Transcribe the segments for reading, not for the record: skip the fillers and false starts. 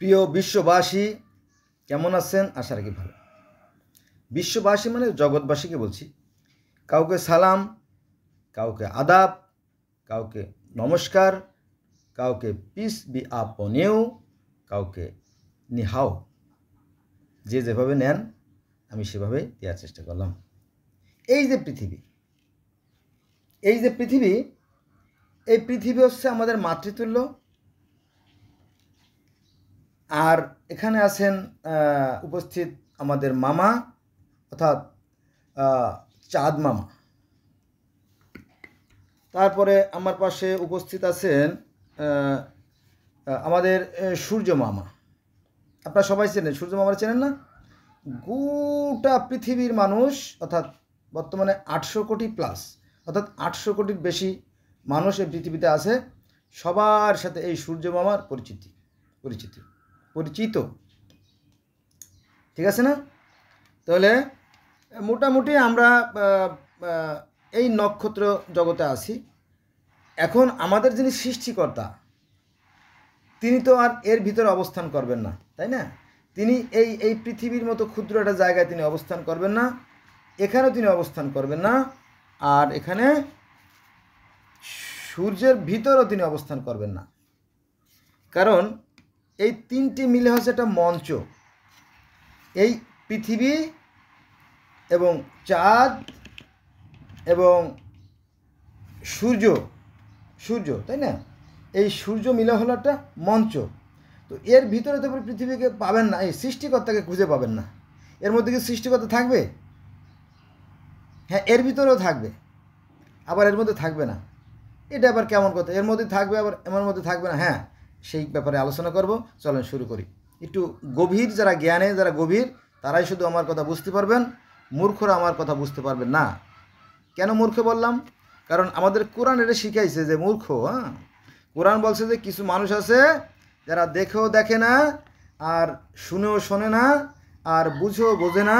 প্রিয় বিশ্ববাসী, কেমন আছেন? আশা রাখি ভালো। বিশ্ববাসী মানে জগৎবাসীকে বলছি। কাউকে সালাম, কাউকে আদাব, কাউকে নমস্কার, কাউকে পিস বি আপন ইউ, কাউকে নিহাও। যে যেভাবে নেন আমি সেভাবে দেওয়ার চেষ্টা করলাম। এই যে পৃথিবী, এই পৃথিবী হচ্ছে আমাদের মাতৃতুল্য। আর এখানে আছেন উপস্থিত আমাদের মামা, অর্থাৎ চাঁদ মামা। তারপরে আমার পাশে উপস্থিত আছেন আমাদের সূর্য মামা। আপনারা সবাই চেনেন, সূর্য মামারা চেনেন না? গোটা পৃথিবীর মানুষ, অর্থাৎ বর্তমানে 800 কোটি প্লাস, অর্থাৎ 800 কোটির বেশি মানুষ এই পৃথিবীতে আছে। সবার সাথে এই সূর্য মামার পরিচিত, ঠিক আছে না? তাহলে মোটামুটি আমরা এই নক্ষত্র জগতে আছি। এখন আমাদের যিনি সৃষ্টিকর্তা, তিনি তো আর এর ভিতরে অবস্থান করবেন না, তাই না? তিনি এই পৃথিবীর মতো ক্ষুদ্র একটা জায়গায় তিনি অবস্থান করবেন না, এখানেও তিনি অবস্থান করবেন না, আর এখানে সূর্যের ভিতরেও তিনি অবস্থান করবেন না। কারণ এই তিনটি মিলে হচ্ছে একটা মঞ্চ। এই পৃথিবী এবং চাঁদ এবং সূর্য, তাই না? এই সূর্য মিলে হলো একটা মঞ্চ। তো এর ভিতরে তো পৃথিবীকে পাবেন না, এই সৃষ্টিকর্তাকে খুঁজে পাবেন না। এর মধ্যে কি সৃষ্টিকর্তা থাকবে? হ্যাঁ, এর ভিতরেও থাকবে, আবার এর মধ্যে থাকবে না। এটা আবার কেমন কথা? এর মধ্যে থাকবে আবার এর মধ্যে থাকবে না। হ্যাঁ, সেই ব্যাপারে আলোচনা করব। চলেন শুরু করি। একটু গভীর, যারা জ্ঞানে যারা গভীর তারাই শুধু আমার কথা বুঝতে পারবেন, মূর্খরা আমার কথা বুঝতে পারবেন না। কেন মূর্খ বললাম? কারণ আমাদের কোরআন এটা শিখাইছে যে মূর্খ। কোরআন বলছে যে কিছু মানুষ আছে যারা দেখেও দেখে না, আর শুনেও শোনে না, আর বুঝেও বোঝে না।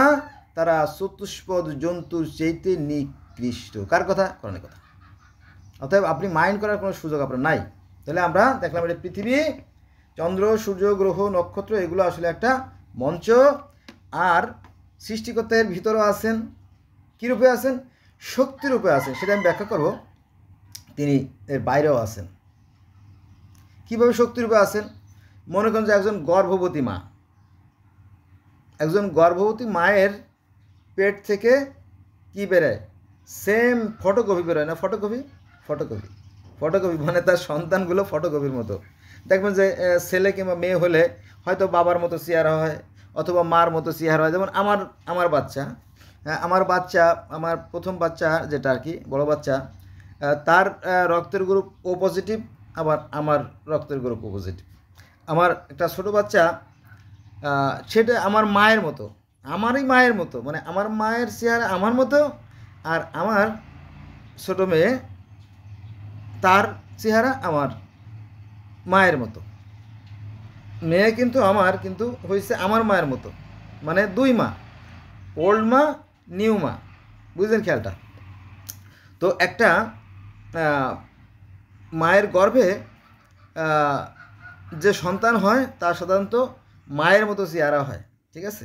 তারা চতুষ্পদ জন্তুর চাইতে নিকৃষ্ট। কার কথা? কোরআনের কথা। অতএব আপনি মাইন্ড করার কোনো সুযোগ আপনার নাই। তাহলে আমরা দেখলাম এটা পৃথিবী, চন্দ্র, সূর্য, গ্রহ, নক্ষত্র, এগুলো আসলে একটা মঞ্চ। আর সৃষ্টিকর্তার ভিতরেও আছেন। কীরূপে আছেন? শক্তিরূপে আছেন, সেটা আমি ব্যাখ্যা করব। তিনি এর বাইরেও আছেন। কীভাবে শক্তিরূপে আছেন? মনে করেন যে একজন গর্ভবতী মায়ের পেট থেকে কি বেরোয়? সেম ফটোকপি বেরোয় না? ফটোকপি মানে তার সন্তানগুলো ফটোকপির মতো। দেখবেন যে ছেলে কিংবা মেয়ে হলে হয়তো বাবার মতো চেহারা হয়, অথবা মার মতো চেহারা হয়। যেমন আমার বাচ্চা, আমার প্রথম বাচ্চা যেটা আর কি, বড় বাচ্চা, তার রক্তের গ্রুপ ও পজিটিভ, আবার আমার রক্তের গ্রুপ ও পজিটিভ। আমার একটা ছোটো বাচ্চা, সেটা আমার মায়ের মতো, আমারই মায়ের মতো, মানে আমার মায়ের চেহারা আমার মতো, আর আমার ছোটো মেয়ে, তার চেহারা আমার মায়ের মতো। মেয়ে কিন্তু হয়েছে আমার মায়ের মতো, মানে দুই মা, ওল্ড মা, নিউ মা। বুঝলেন খেয়ালটা? তো একটা মায়ের গর্ভে যে সন্তান হয় তার সাধারণত মায়ের মতো চেহারা হয়, ঠিক আছে?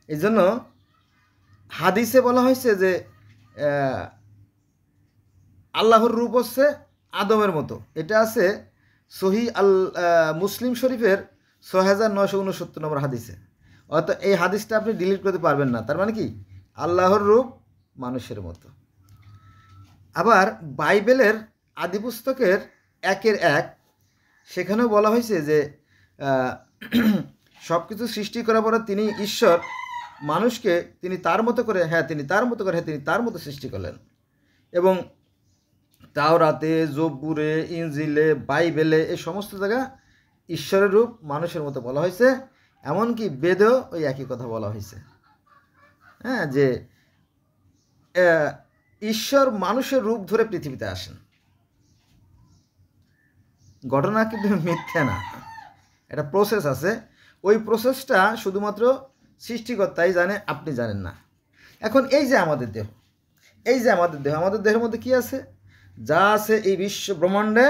এই জন্য হাদিসে বলা হয়েছে যে আল্লাহর রূপ হচ্ছে আদমের মতো। এটা আছে সহিহ মুসলিম শরীফের 6969 নম্বর হাদিসে। অর্থাৎ এই হাদিসটা আপনি ডিলিট করতে পারবেন না। তার মানে কি? আল্লাহর রূপ মানুষের মতো। আবার বাইবেলের আদি পুস্তকের 1:1 সেখানেও বলা হয়েছে যে সব কিছু সৃষ্টি করার পরে তিনি ঈশ্বর মানুষকে তিনি তার মতো করে সৃষ্টি করলেন। এবং তাওরাতে, জব্বুরে, ইনজিলে, বাইবেলে, এই সমস্ত জায়গা ঈশ্বরের রূপ মানুষের মতো বলা হয়েছে। এমনকি বেদেও ওই একই কথা বলা হয়েছে। হ্যাঁ, যে ঈশ্বর মানুষের রূপ ধরে পৃথিবীতে আসেন। ঘটনা কিন্তু মিথ্যা না, একটা প্রসেস আছে। ওই প্রসেসটা শুধুমাত্র সৃষ্টিকর্তাই জানে, আপনি জানেন না। এখন এই যে আমাদের দেহ, আমাদের দেহের মধ্যে কি আছে? যা আছে এই বিশ্ব ব্রহ্মাণ্ডে,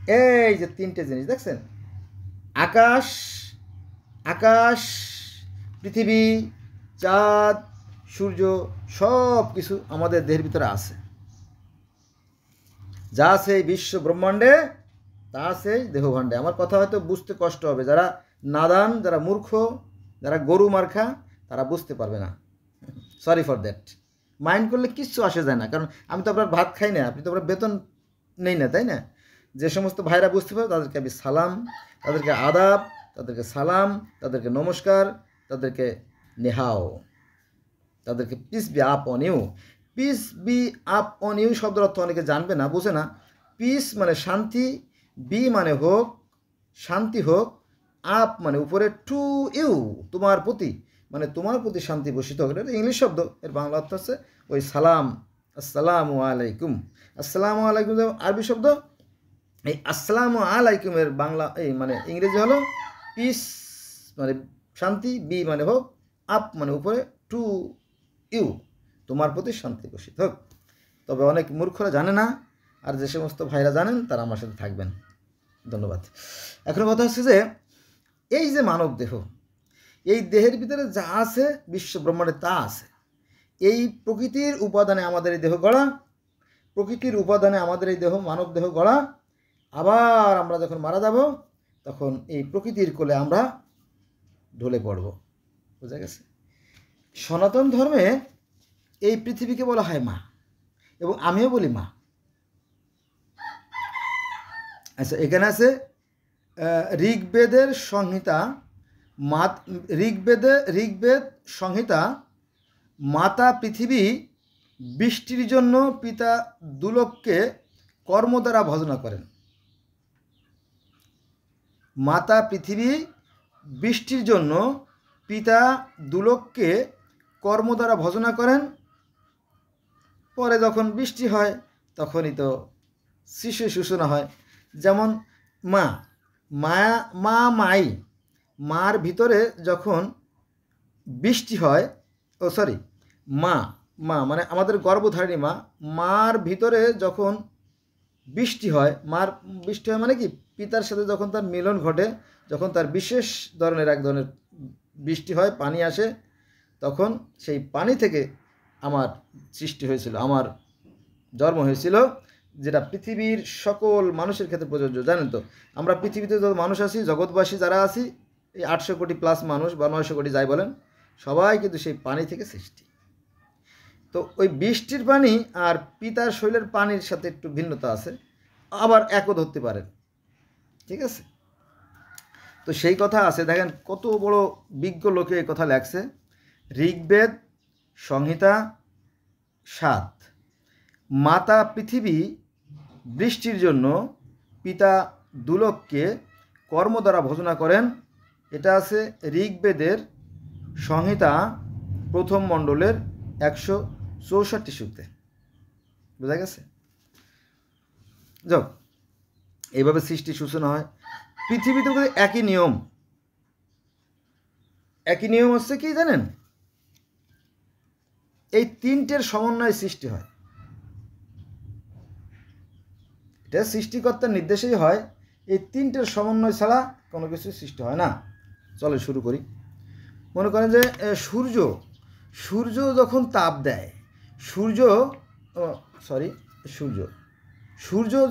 এই যে তিনটে জিনিস দেখছেন, আকাশ, আকাশ, পৃথিবী, চাঁদ, সূর্য, সব কিছু আমাদের দেহের ভিতরে আছে। যা আছে এই বিশ্ব ব্রহ্মাণ্ডে তা আছে দেহভাণ্ডে। আমার কথা হয়তো বুঝতে কষ্ট হবে, যারা নাদান, যারা মূর্খ, যারা গরু মার্খা, তারা বুঝতে পারবে না। Sorry for that. মাইন্ড করলে কিচ্ছু আসে যায় না, কারণ আমি তো আপনার ভাত খাই না, আপনি তো আপনার বেতন নেই না, তাই না? যে সমস্ত ভাইরা বুঝতে পারবে তাদেরকে আমি সালাম, তাদেরকে আদাব, তাদেরকে সালাম, তাদেরকে নমস্কার, তাদেরকে নেহাও, তাদেরকে পিস বি আপ অন ইউ। পিস বি আপ অন ইউ শব্দের অর্থ অনেকে জানবে না, বোঝে না। পিস মানে শান্তি, বি মানে হোক, শান্তি হোক, আপ মানে উপরে, টু ইউ তোমার প্রতি, মানে তোমার প্রতি শান্তি বর্ষিত হোক। এটা ইংলিশ শব্দ, এর বাংলা অর্থ হচ্ছে ওই সালাম, আসসালামু আলাইকুম। আসসালামু আলাইকুম আরবি শব্দ, এই আসসালামু আলাইকুমের বাংলা এই মানে ইংরেজি হলো পিস মানে শান্তি, বি মানে হোক, আপ মানে উপরে, টু ইউ তোমার প্রতি শান্তি বর্ষিত হোক। তবে অনেক মূর্খরা জানে না, আর যে সমস্ত ভাইরা জানেন তারা আমার সাথে থাকবেন। ধন্যবাদ। এখন কথা হচ্ছে যে এই যে মানব দেহ, এই দেহের ভিতরে যা আছে বিশ্ব ব্রহ্মাণ্ডে তা আছে। এই প্রকৃতির উপাদানে আমাদের এই দেহ গড়া, প্রকৃতির উপাদানে আমাদের এই দেহ মানব দেহ গড়া। আবার আমরা যখন মারা যাব তখন এই প্রকৃতির কোলে আমরা ঢলে পড়ব। বোঝা গেছে? সনাতন ধর্মে এই পৃথিবীকে বলা হয় মা, এবং আমিও বলি মা। আচ্ছা, এখানে আছে ঋগ্বেদের সংহিতা, ঋগ্বেদ সংহিতা, মাতা পৃথিবী বৃষ্টির জন্য পিতা দুলোককে কর্ম দ্বারা ভজনা করেন। মাতা পৃথিবী বৃষ্টির জন্য পিতা দুলোককে কর্ম দ্বারা ভজনা করেন। পরে যখন বৃষ্টি হয় তখনই তো শিশু সূচনা হয়। যেমন মা, মাই, মার ভিতরে যখন বৃষ্টি হয়, মা মানে আমাদের গর্ভধারিণী মা, মার ভিতরে যখন বৃষ্টি হয়, বৃষ্টি হয় মানে কি, পিতার সাথে যখন তার মিলন ঘটে, যখন তার বিশেষ ধরনের এক ধরনের বৃষ্টি হয়, পানি আসে, তখন সেই পানি থেকে আমার সৃষ্টি হয়েছিল, আমার জন্ম হয়েছিল, যেটা পৃথিবীর সকল মানুষের ক্ষেত্রে প্রযোজ্য। জানেন তো, আমরা পৃথিবীতে যত মানুষ আছি, জগৎবাসী যারা আছি, এই 800 কোটি প্লাস মানুষ বা 900 কোটি যাই বলেন, সবাই কিন্তু সেই পানি থেকে সৃষ্টি। তো ওই বৃষ্টির পানি আর পিতার শরীরের পানির সাথে একটু ভিন্নতা আছে, আবার একও ধরতে পারেন। ঠিক আছে? তো সেই কথা আছে, দেখেন কত বড় বিজ্ঞ লোকে এই কথা লেখছে। ঋগ্বেদ সংহিতা 7, মাতা পৃথিবী বৃষ্টির জন্য পিতা দুলোককে কর্ম দ্বারা ভজনা করেন। এটা আছে ঋগ্বেদের সংহিতা 1ম মণ্ডলের 164 সূক্তে। বোঝা গেছে? যাক, এইভাবে সৃষ্টি সূচনা হয়। পৃথিবীতে একই নিয়ম, একই নিয়ম হচ্ছে কি জানেন, এই তিনটের সমন্বয়ে সৃষ্টি হয়। এটা সৃষ্টিকর্তার নির্দেশেই হয়, এই তিনটের সমন্বয় ছাড়া কোনো কিছু সৃষ্টি হয় না। চলে শুরু করি। মনে করেন যে সূর্য যখন তাপ দেয়, সূর্য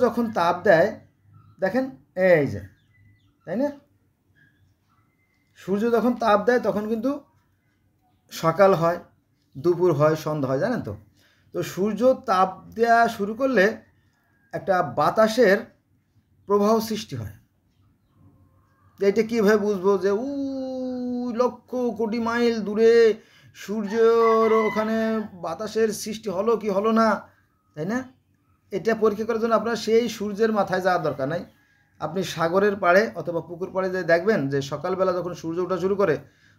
যখন তাপ দেয়, দেখেন এই যে, তাই না, সূর্য যখন তাপ দেয় তখন কিন্তু সকাল হয়, দুপুর হয়, সন্ধ্যা হয়, জানেন তো। তো সূর্য তাপ দেওয়া শুরু করলে একটা বাতাসের প্রবাহ সৃষ্টি হয়। এটা কীভাবে বুঝবো যে লক্ষ কোটি মাইল দূরে সূর্যর ওখানে বাতাসের সৃষ্টি হলো কি হলো না, তাই না? এটা পরীক্ষা করার জন্য আপনার সেই সূর্যের মাথায় যাওয়ার দরকার নাই। আপনি সাগরের পাড়ে অথবা পুকুর পাড়ে যে দেখবেন যে সকালবেলা যখন সূর্য ওঠা শুরু করে,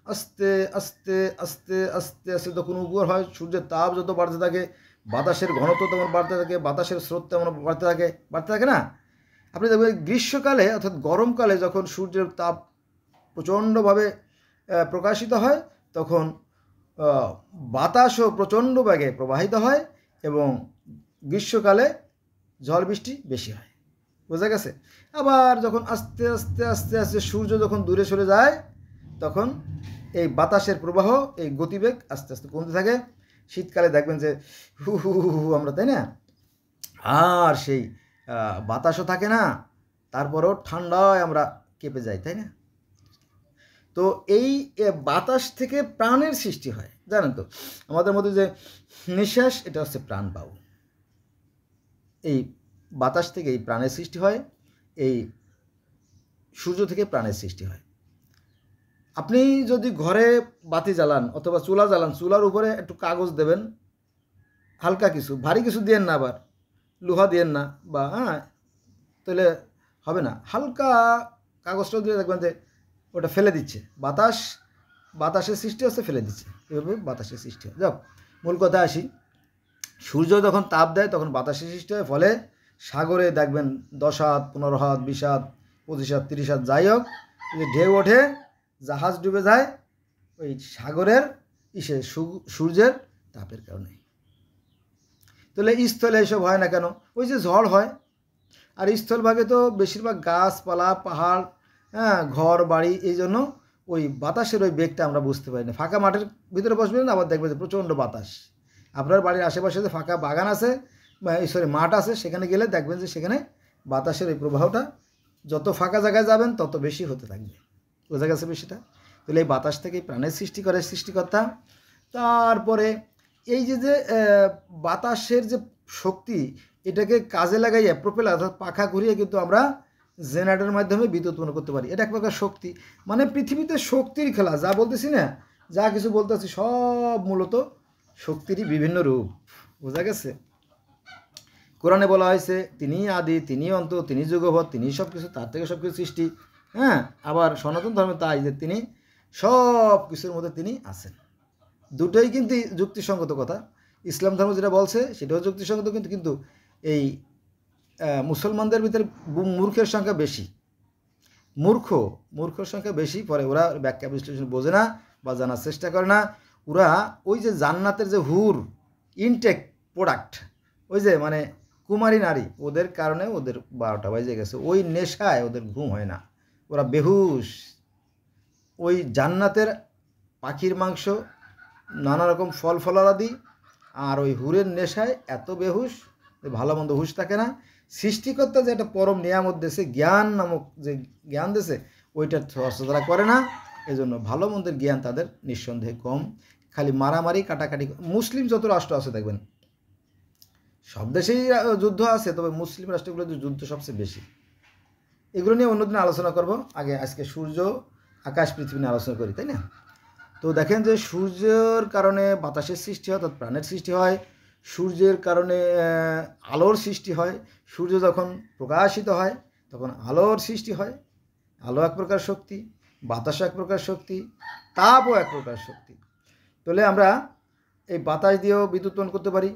আস্তে আস্তে আস্তে আস্তে আস্তে যখন উপর হয়, সূর্যের তাপ যত বাড়তে থাকে, বাতাসের ঘনত্ব তেমন বাড়তে থাকে, বাতাসের স্রোত তেমন বাড়তে থাকে না? আপনি দেখবেন গ্রীষ্মকালে অর্থাৎ গরমকালে যখন সূর্যের তাপ প্রচণ্ডভাবে প্রকাশিত হয়, তখন বাতাসও প্রচণ্ড বেগে প্রবাহিত হয় এবং গ্রীষ্মকালে ঝড় বৃষ্টি বেশি হয়। বোঝা গেছে? আবার যখন আস্তে আস্তে আস্তে আস্তে সূর্য যখন দূরে সরে যায়, তখন এই বাতাসের প্রবাহ, এই গতিবেগ আস্তে আস্তে কমতে থাকে। শীতকালে দেখবেন যে হু হু হু হু আমরা, তাই না? আর সেই বাতাসও থাকে না, তারপরেও ঠান্ডায় আমরা কেঁপে যাই, তাই না? তো এই বাতাস থেকে প্রাণের সৃষ্টি হয়, জানেন তো? আমাদের মধ্যে যে নিঃশ্বাস, এটা হচ্ছে প্রাণ বায়ু। এই বাতাস থেকে এই প্রাণের সৃষ্টি হয়, এই সূর্য থেকে প্রাণের সৃষ্টি হয়। আপনি যদি ঘরে বাতি জ্বালান অথবা চুলা জ্বালান, চুলার উপরে একটু কাগজ দেবেন, হালকা কিছু, ভারী কিছু দিয়েন না, আবার লোহা দিয়েন না, বা তাহলে হবে না। হালকা কাগজটাও দিয়ে দেখবেন যে ওটা ফেলে দিচ্ছে, বাতাসের সৃষ্টি হচ্ছে, ফেলে দিচ্ছে, এভাবে বাতাসের সৃষ্টি হয়। যাক, মূল কথা আসি, সূর্য যখন তাপ দেয় তখন বাতাসের সৃষ্টি হয়, ফলে সাগরে দেখবেন 10 হাত, 15 হাত, 20 হাত, 25 হাত, 30 হাত, যাই হোক, যে ঢেউ ওঠে, জাহাজ ডুবে যায় ওই সাগরের সূর্যের তাপের কারণে। তাহলে স্থলে এসব হয় না কেন? ওই যে ঝড় হয়। আর স্থলভাগে তো বেশিরভাগ গাছপালা, পাহাড়, ঘর বাড়ি, এই জন্য ওই বাতাসের ওই বেগটা আমরা বুঝতে পারি না। ফাঁকা মাঠের ভিতরে বসবেন, আবার দেখবেন যে প্রচণ্ড বাতাস। আপনার বাড়ির আশেপাশে যে ফাঁকা বাগান আছে, মাঠ আছে, সেখানে গেলে দেখবেন যে সেখানে বাতাসের ওই প্রবাহটা যত ফাঁকা জায়গায় যাবেন তত বেশি হতে থাকবে। বোঝা গেছে বিষয়টা? তাহলে এই বাতাস থেকেই প্রাণের সৃষ্টি করে সৃষ্টিকর্তা। তারপরে এই যে বাতাসের যে শক্তি, এটাকে কাজে লাগাইয়া প্রপেলার অর্থাৎ পাখা ঘুরিয়ে কিন্তু আমরা জেনারেটরের মাধ্যমে বিদ্যুৎ উৎপন্ন করতে পারি। এটা এক প্রকার শক্তি, মানে পৃথিবীতে শক্তির খেলা। যা বলতেছি না, যা কিছু বলতেছি, সব মূলত শক্তিরই বিভিন্ন রূপ। বোঝা গেছে? কোরআনে বলা হয়েছে তিনি আদি, তিনি অন্ত, তিনি যুগপৎ, তিনি সব কিছু, তার থেকে সব কিছু সৃষ্টি। আবার সনাতন ধর্মে তাই, যে তিনি সব কিছুর মধ্যে তিনি আছেন। দুটোই কিন্তু যুক্তিসঙ্গত কথা। ইসলাম ধর্ম যেটা বলছে সেটাও যুক্তিসঙ্গত, কিন্তু এই মুসলমানদের ভিতরে মূর্খের সংখ্যা বেশি। মূর্খর সংখ্যা বেশি, পরে ওরা ব্যাখ্যা বিশ্লেষণ বোঝে না বা জানার চেষ্টা করে না। ওরা ওই যে জান্নাতের যে হুর, ইনটেক প্রোডাক্ট, ওই যে মানে কুমারী নারী, ওদের কারণে ওদের 12টা বাজে গেছে। ওই নেশায় ওদের ঘুম হয় না, ওরা বেহুশ। ওই জান্নাতের পাখির মাংস, নানা রকম ফল ফলাদি আর ওই হুরের নেশায় এত বেহুশ, ভালো মন্দ হুশ থাকে না। সৃষ্টিকর্তা যে একটা পরম নিয়ামত দেশে, জ্ঞান নামক যে জ্ঞান দেশে, ওইটার চর্চা তারা করে না। এই জন্য ভালো মন্দের জ্ঞান তাদের নিঃসন্দেহে কম। খালি মারামারি, কাটাকাটি। মুসলিম যত রাষ্ট্র আছে দেখবেন, সব দেশেই যুদ্ধ আছে, তবে মুসলিম রাষ্ট্রগুলোতে যুদ্ধ সবচেয়ে বেশি। এগুলো নিয়ে অন্যদিন আলোচনা করব। আজকে সূর্য, আকাশ, পৃথিবী নিয়ে আলোচনা করি, তাই না? তো দেখেন যে সূর্যের কারণে বাতাসের সৃষ্টি হয়, অর্থাৎ প্রাণের সৃষ্টি হয়। সূর্যের কারণে আলোর সৃষ্টি হয়। সূর্য যখন প্রকাশিত হয় তখন আলোর সৃষ্টি হয়। আলো এক প্রকার শক্তি, বাতাসও এক প্রকার শক্তি, তাপও এক প্রকার শক্তি। তাহলে আমরা এই বাতাস দিয়েও বিদ্যুৎ উৎপন্ন করতে পারি।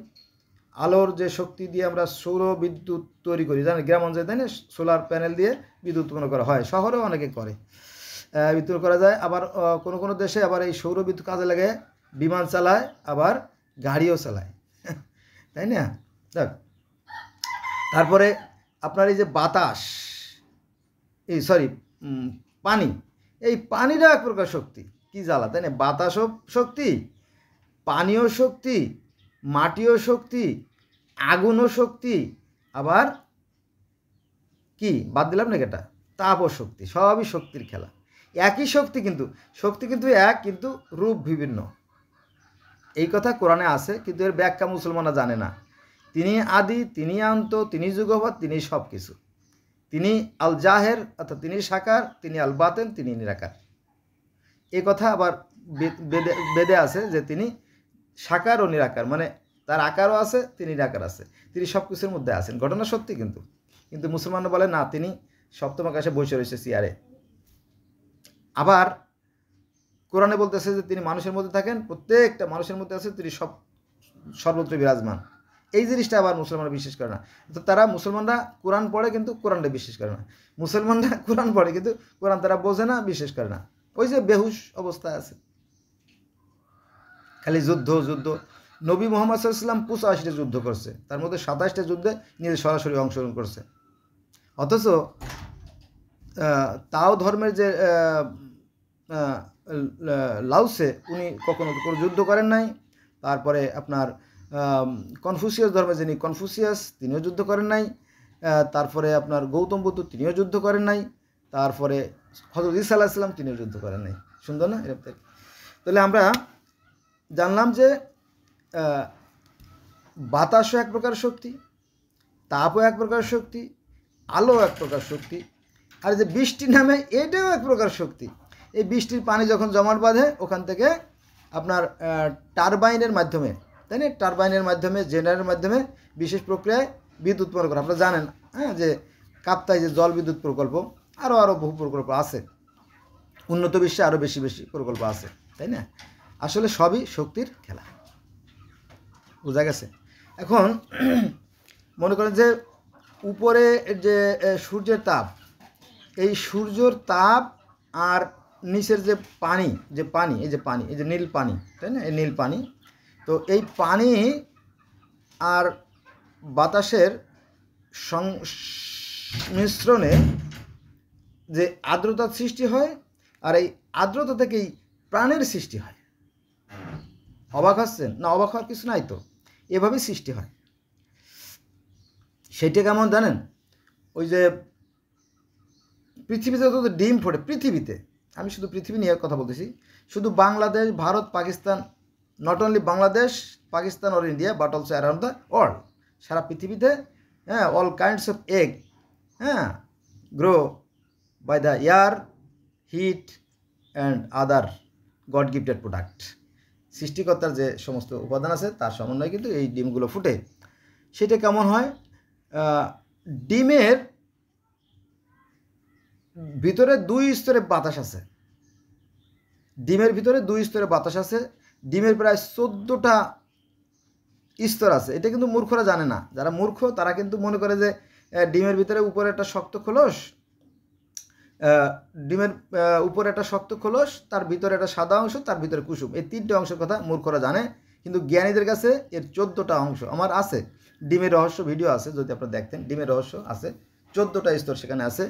আলোর যে শক্তি দিয়ে আমরা সৌর বিদ্যুৎ তৈরি করি, জানেন গ্রাম অঞ্চলে, তাই না? সোলার প্যানেল দিয়ে বিদ্যুৎ উৎপন্ন করা হয়, শহরেও অনেকে করে, বিদ্যুৎ করা যায়। আবার কোনো কোনো দেশে আবার এই সৌর বিদ্যুৎ কাজে লাগে বিমান চালায়, আবার গাড়িও চালায়, তাই না? দেখ, তারপরে আপনার এই যে বাতাস, পানি, এই পানিটা এক প্রকার শক্তি, কি জ্বালা, তাই না? বাতাসও শক্তি, পানিও শক্তি, মাটিও শক্তি, আগুনও শক্তি, আবার কি বাদ দিলাম না, এটা তাপও শক্তি। সবই শক্তির খেলা। একই শক্তি, কিন্তু এক, কিন্তু রূপ বিভিন্ন। এই কথা কোরআনে আছে, কিন্তু এর ব্যাখ্যা মুসলমানরা জানে না। তিনি আদি, তিনি অন্ত, তিনি যুগপৎ, তিনি সব কিছু। তিনি আল জাহের, অর্থাৎ তিনি সাকার, তিনি আল বাতেন, তিনি নিরাকার। এই কথা আবার বেদে আছে যে তিনি সাকার ও নিরাকার, মানে তার আকারও আছে, তিনি নিরাকার আছে, তিনি সব কিছুর মধ্যে আছেন। ঘটনা সত্যি, কিন্তু মুসলমানরা বলে না, তিনি সপ্তম আকাশে বসে রয়েছে চেয়ারে। আবার কোরআনে বলতেছে যে তিনি মানুষের মধ্যে থাকেন, প্রত্যেকটা মানুষের মধ্যে আছে, তিনি সর্বত্র বিরাজমান। এই জিনিসটা আবার মুসলমানরা বিশ্বাস করে না। তো মুসলমানরা কোরআন পড়ে, কিন্তু কোরআনটা বিশ্বাস করে না। মুসলমানরা কোরআন পড়ে, কিন্তু কোরআন তারা বোঝে না, বিশ্বাস করে না। ওই যে বেহুশ অবস্থায় আছে, খালি যুদ্ধ। নবী মুহাম্মদ সাল্লাল্লাহু আলাইহি ওয়াসাল্লাম 85টা যুদ্ধ করছে, তার মধ্যে 27টা যুদ্ধে নিজে সরাসরি অংশগ্রহণ করছে। অথচ তাও ধর্মের যে লাওসে উনি কখনো কোনো যুদ্ধ করেন নাই। তারপরে আপনার কনফুসিয়াস ধর্মের যিনি কনফুসিয়াস তিনিও যুদ্ধ করেন নাই। তারপরে আপনার গৌতম বুদ্ধ তিনিও যুদ্ধ করেন নাই। তারপরে হযরত ঈসা আলাইহিস সালাম তিনিও যুদ্ধ করেন নাই। সুন্দর না? তাহলে আমরা জানলাম যে বাতাসও এক প্রকার শক্তি, তাপও এক প্রকার শক্তি, আলো এক প্রকার শক্তি, আর যে বৃষ্টি নামে এটাও এক প্রকার শক্তি। এই বৃষ্টির পানি যখন জমাট বাঁধে ওখান থেকে আপনার টারবাইনের মাধ্যমে, তাই না, টারবাইনের মাধ্যমে জেনারেটের মাধ্যমে বিশেষ প্রক্রিয়ায় বিদ্যুৎ উৎপন্ন করা। আপনারা জানেন হ্যাঁ যে কাপ্তাই যে জল বিদ্যুৎ প্রকল্প, আরও বহু প্রকল্প আছে, উন্নত বিশ্বে আরও বেশি বেশি প্রকল্প আছে, তাই না? আসলে সবই শক্তির খেলা। বোঝা গেছে? এখন মনে করেন যে উপরে যে সূর্যের তাপ, এই সূর্যের তাপ আর নিচের যে পানি, এই যে নীল পানি, তাই না, এই নীল পানি, তো এই পানি আর বাতাসের সংমিশ্রণে যে আর্দ্রতার সৃষ্টি হয়, আর এই আর্দ্রতা থেকেই প্রাণের সৃষ্টি হয়। অবাক হচ্ছেন না? অবাক হওয়ার কিছু নাই তো, এভাবেই সৃষ্টি হয়। সেইটা কেমন জানেন? ওই যে পৃথিবীতে যত ডিম ফোটে, পৃথিবীতে, আমি শুধু পৃথিবী নিয়ে কথা বলতেছি, শুধু Bangladesh, Bharat, Pakistan, not only Bangladesh, Pakistan or India, but also around the world, সারা পৃথিবীতে, হ্যাঁ, অল কাইন্ডস অফ এগ, হ্যাঁ, grow by the air, heat and other god gifted product. সৃষ্টিকর্তার যে সমস্ত উপাদান আছে তার সমন্বয়ে কিন্তু এই ডিমগুলো ফুটে। সেটা কেমন হয়? ডিমের ভিতরে দুই স্তরে বাতাস আছে। ডিমের ভিতরে দুই স্তরে বাতাস আছে। ডিমের প্রায় 14টা স্তর আছে। এটা কিন্তু মূর্খরা জানে না। যারা মূর্খ তারা কিন্তু মনে করে যে ডিমের ভিতরে উপরে একটা শক্ত খোলস, ডিমের উপরে একটা শক্ত খোলস, তার ভিতরে একটা সাদা অংশ, তার ভিতরে কুসুম, এই 3টে অংশের কথা মূর্খরা জানে। কিন্তু জ্ঞানীদের কাছে এর 14টা অংশ আমার আছে। ডিমের রহস্য ভিডিও আছে, যদি আপনারা দেখতেন, ডিমের রহস্য আছে, 14টা স্তর সেখানে আছে।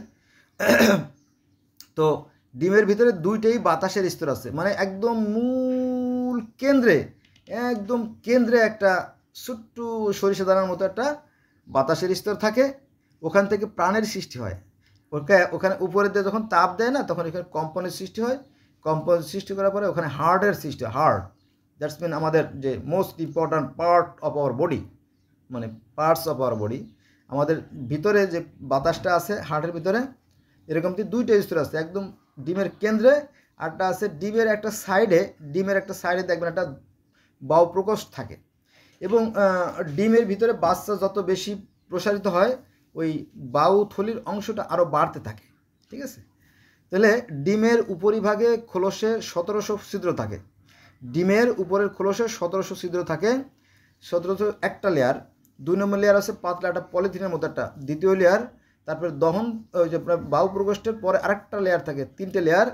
তো ডিমের ভিতরে 2টেই বাতাসের স্তর আছে, মানে একদম মূল কেন্দ্রে, একদম কেন্দ্রে একটা ছোট্ট সরিষা দানার মতো একটা বাতাসের স্তর থাকে। ওখান থেকে প্রাণের সৃষ্টি হয়। ওখানে উপরে দিয়ে যখন তাপ দেয় না, তখন এখানে কম্পনের সৃষ্টি হয়। কম্পন সৃষ্টি করার পরে ওখানে হার্টের সৃষ্টি হয়। হার্ট, দ্যাটস মিন আমাদের যে most important part of our body, মানে পার্টস অফ আওয়ার বডি, আমাদের ভিতরে যে বাতাসটা আছে হার্টের ভিতরে, এরকম 2টা স্তর আছে, একদম ডিমের কেন্দ্রে, আরটা আছে ডিমের একটা সাইডে। ডিমের একটা সাইডে দেখবেন একটা বায়ু প্রকোষ্ঠ থাকে, এবং ডিমের ভিতরে বাচ্চা যত বেশি প্রসারিত হয়, ওই বায়ু থলির অংশটা আরও বাড়তে থাকে। ঠিক আছে? তাহলে ডিমের উপরিভাগে খোলসে 1700 ছিদ্র থাকে। ডিমের উপরের খোলসে 1700 ছিদ্র থাকে। 1700 একটা লেয়ার। 2 নম্বর লেয়ার আছে পাতলা একটা পলিথিনের মতো একটা, দ্বিতীয় লেয়ার। তারপরে দহন, ওই যে আপনার বায়ু প্রকোষ্ঠের পরে আরেকটা লেয়ার থাকে, 3টে লেয়ার।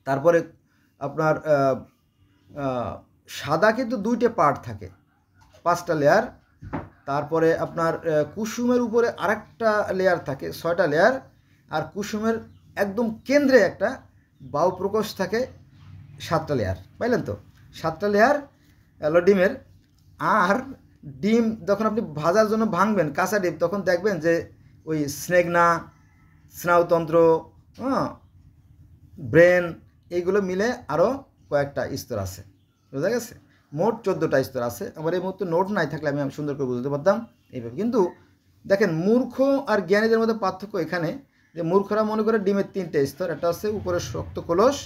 তারপরে আপনার সাদা কিন্তু 2টে পার্ট থাকে, 5টা লেয়ার। তারপরে আপনার কুসুমের উপরে আরেকটা লেয়ার থাকে, 6টা লেয়ার। আর কুসুমের একদম কেন্দ্রে একটা বায়ু প্রকোষ্ঠ থাকে, 7টা লেয়ার। পাইলেন তো? 7টা লেয়ার হলো ডিমের। আর ডিম যখন আপনি ভাজার জন্য ভাঙবেন কাঁচা ডিম, তখন দেখবেন যে ওই স্নেগনা, স্নায়ুতন্ত্র, ব্রেন, এইগুলো মিলে আরও কয়েকটা স্তর আছে। বোঝা গেছে? মোট 14টা স্তর আছে। আমার এই মুহূর্তে নোট নাই থাকলে আমি সুন্দর করে বুঝতে পারতাম এইভাবে। কিন্তু দেখেন, মূর্খ আর জ্ঞানীদের মধ্যে পার্থক্য এখানে, যে মূর্খরা মনে করে ডিমের 3টে স্তর, একটা হচ্ছে উপরে শক্ত কলস,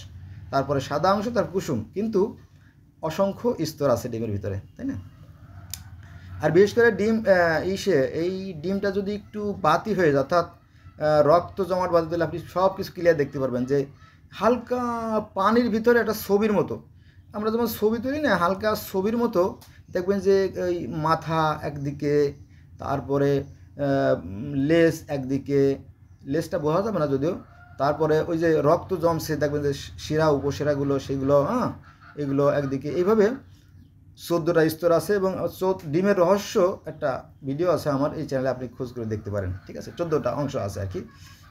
তারপরে সাদা অংশ, তার কুসুম, কিন্তু অসংখ্য স্তর আছে ডিমের ভিতরে, তাই না? আর বিশেষ করে ডিম এই ডিমটা যদি একটু বাতি হয়ে যায়, অর্থাৎ রক্ত জমাট বাঁধতে দিলে আপনি সব কিছু ক্লিয়ার দেখতে পারবেন, যে হালকা পানির ভিতরে একটা ছবির মতো, আমরা যেমন ছবি তুলি না, হালকা ছবির মতো দেখবেন যে ওই মাথা একদিকে, তারপরে লেজ একদিকে, লেজটা বোঝা যাবে না যদিও, তারপরে ওই যে রক্ত জমছে দেখবেন যে শিরা উপশিরাগুলো, সেগুলো এগুলো একদিকে, এইভাবে 14টা স্তর আছে এবং ডিমের রহস্য একটা ভিডিও আছে আমার এই চ্যানেলে, আপনি খোঁজ করে দেখতে পারেন। ঠিক আছে, 14টা অংশ আছে আর কি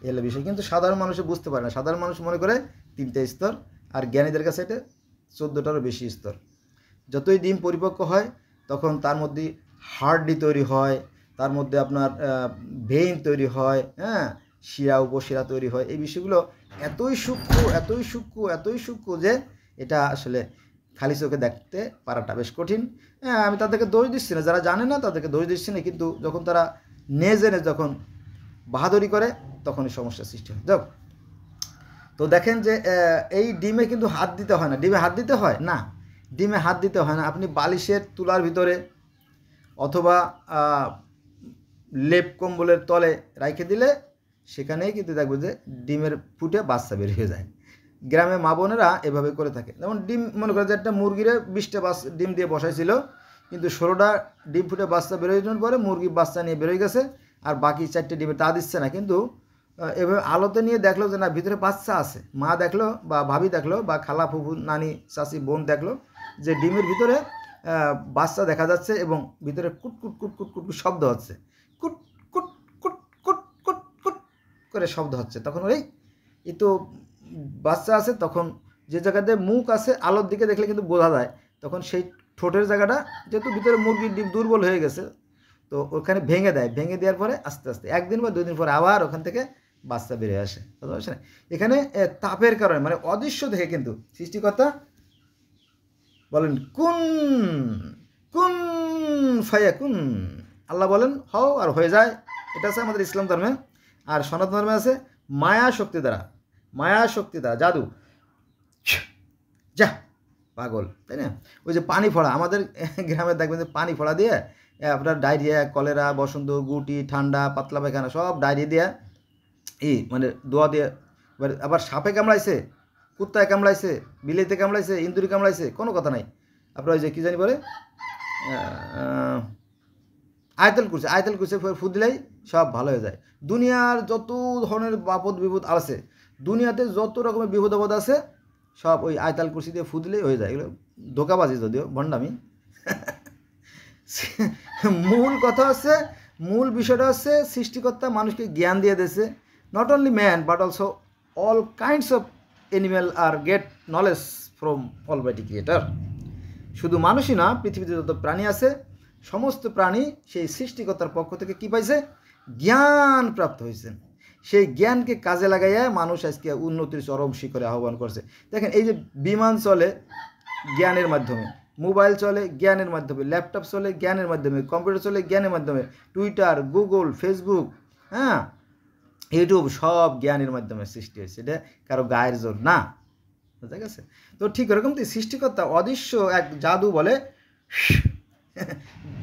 এগুলো বিষয়, কিন্তু সাধারণ মানুষে বুঝতে পারে না। সাধারণ মানুষ মনে করে 3টে স্তর, আর জ্ঞানীদের কাছে এটা 14টারও বেশি স্তর। যতই ডিম পরিপক্ক হয় তখন তার মধ্যে হার্ডি তৈরি হয়, তার মধ্যে আপনার ভেইন তৈরি হয়, হ্যাঁ, শিরা উপশিরা তৈরি হয়। এই বিষয়গুলো এতই সূক্ষ্ম, এতই সূক্ষ্ম, এতই সূক্ষ্ম যে এটা আসলে খালি চোখে দেখতে পারাটা বেশ কঠিন। হ্যাঁ, আমি তাদেরকে দোষ দিচ্ছি না, যারা জানে না তাদেরকে দোষ দিচ্ছি না, কিন্তু যখন তারা জেনে যখন বাহাদুরি করে তখনই সমস্যার সৃষ্টি হয়। যাক, তো দেখেন যে এই ডিমে কিন্তু হাত দিতে হয় না। ডিমে হাত দিতে হয় না, ডিমে হাত দিতে হয় না। আপনি বালিশের তুলার ভিতরে অথবা লেপ কম্বলের তলে রাইখে দিলে সেখানেই কিন্তু দেখবে যে ডিমের ফুটে বাচ্চা বের হয়ে যায়। গ্রামে মা বোনেরা এভাবে করে থাকে। যেমন ডিম, মনে করে যে একটা মুরগিরে 20টা ডিম দিয়ে বসাইছিল, কিন্তু 16টা ডিম ফুটে বাচ্চা বেরোয় যাওয়ার পরে মুরগি বাচ্চা নিয়ে বেরোয় গেছে, আর বাকি 4টে ডিমে তা দিচ্ছে না। কিন্তু এভাবে আলোতে নিয়ে দেখলো যে না, ভিতরে বাচ্চা আছে। মা দেখলো বা ভাবি দেখলো বা খালা ফুফু নানি চাচি বোন দেখলো যে ডিমের ভিতরে বাচ্চা দেখা যাচ্ছে এবং ভিতরে কুট কুট কুট কুট কুট শব্দ হচ্ছে, কুট কুট কুট কুট কুট কুট করে শব্দ হচ্ছে। তখন ওই এই তো বাচ্চা আছে। তখন যে জায়গাতে মুখ আছে আলোর দিকে দেখলে কিন্তু বোঝা যায়, তখন সেই ঠোঁটের জায়গাটা যেহেতু ভিতরে মুরগির ডিম দুর্বল হয়ে গেছে, তো ওখানে ভেঙে দেয়। ভেঙে দেওয়ার পরে আস্তে আস্তে 1 দিন বা 2 দিন পরে আবার ওখান থেকে বাচ্চা বেরিয়ে আসে। বুঝতে পারছেন? এখানে তাপের কারণে, মানে অদৃশ্য থেকে কিন্তু সৃষ্টিকর্তা বলেন কুন কুন ফায়াকুন। আল্লাহ বলেন হও আর হয়ে যায়। এটা আছে আমাদের ইসলাম ধর্মে। আর সনাতন ধর্মে আছে মায়া শক্তি দ্বারা, মায়া শক্তি দ্বারা, জাদু। যা পাগল, তাই না? ওই যে পানি ফোড়া, আমাদের গ্রামে দেখবেন যে পানি ফোড়া দিয়ে আপনার ডায়রিয়া, কলেরা, বসন্ত, গুটি, ঠান্ডা, পাতলা পায়খানা সব ডায়রিয়া দিয়ে মানে দোয়া দিয়ে। আবার সাপে কামড়াইছে, কুত্তায় কামড়াইছে, বিলেতে কামড়াইছে, ইন্দুরি কামড়াইছে, কোনো কথা নাই। আপনার ওই যে কী জানি বলে আয়তাল কুরসি ফু দিলেই সব ভালো হয়ে যায়। দুনিয়ার যত ধরনের আপদ বিপদ আছে, দুনিয়াতে যত রকমের বিপদ আপদ আছে, সব ওই আয়তাল কুরসি দিয়ে ফু দিলেই হয়ে যায়। এগুলো ধোকাবাজি, যদিও ভণ্ডামি। মূল কথা হচ্ছে, মূল বিষয়টা হচ্ছে সৃষ্টিকর্তা মানুষকে জ্ঞান দিয়ে দিয়েছে। Not only man but also all kinds of animal are get knowledge from almighty creator. শুধু মানুষই না, পৃথিবীতে যত প্রাণী আছে সমস্ত প্রাণী সেই সৃষ্টিকর্তার পক্ষ থেকে কী পাইছে? জ্ঞান প্রাপ্ত হয়েছে। সেই জ্ঞানকে কাজে লাগাইয়া মানুষ আজকে উন্নতির চরম শিখরে আহ্বান করছে। দেখেন, এই যে বিমান চলে জ্ঞানের মাধ্যমে, মোবাইল চলে জ্ঞানের মাধ্যমে, ল্যাপটপ চলে জ্ঞানের মাধ্যমে, কম্পিউটার চলে জ্ঞানের মাধ্যমে, টুইটার, গুগল, ফেসবুক, হ্যাঁ, ইউটিউব, সব জ্ঞানের মাধ্যমে সৃষ্টি হয়েছে। এটা কারো গায়ের জোর না, বুঝা গেছে? তো ঠিক এরকম তো সৃষ্টিকর্তা অদৃশ্য এক জাদু বলে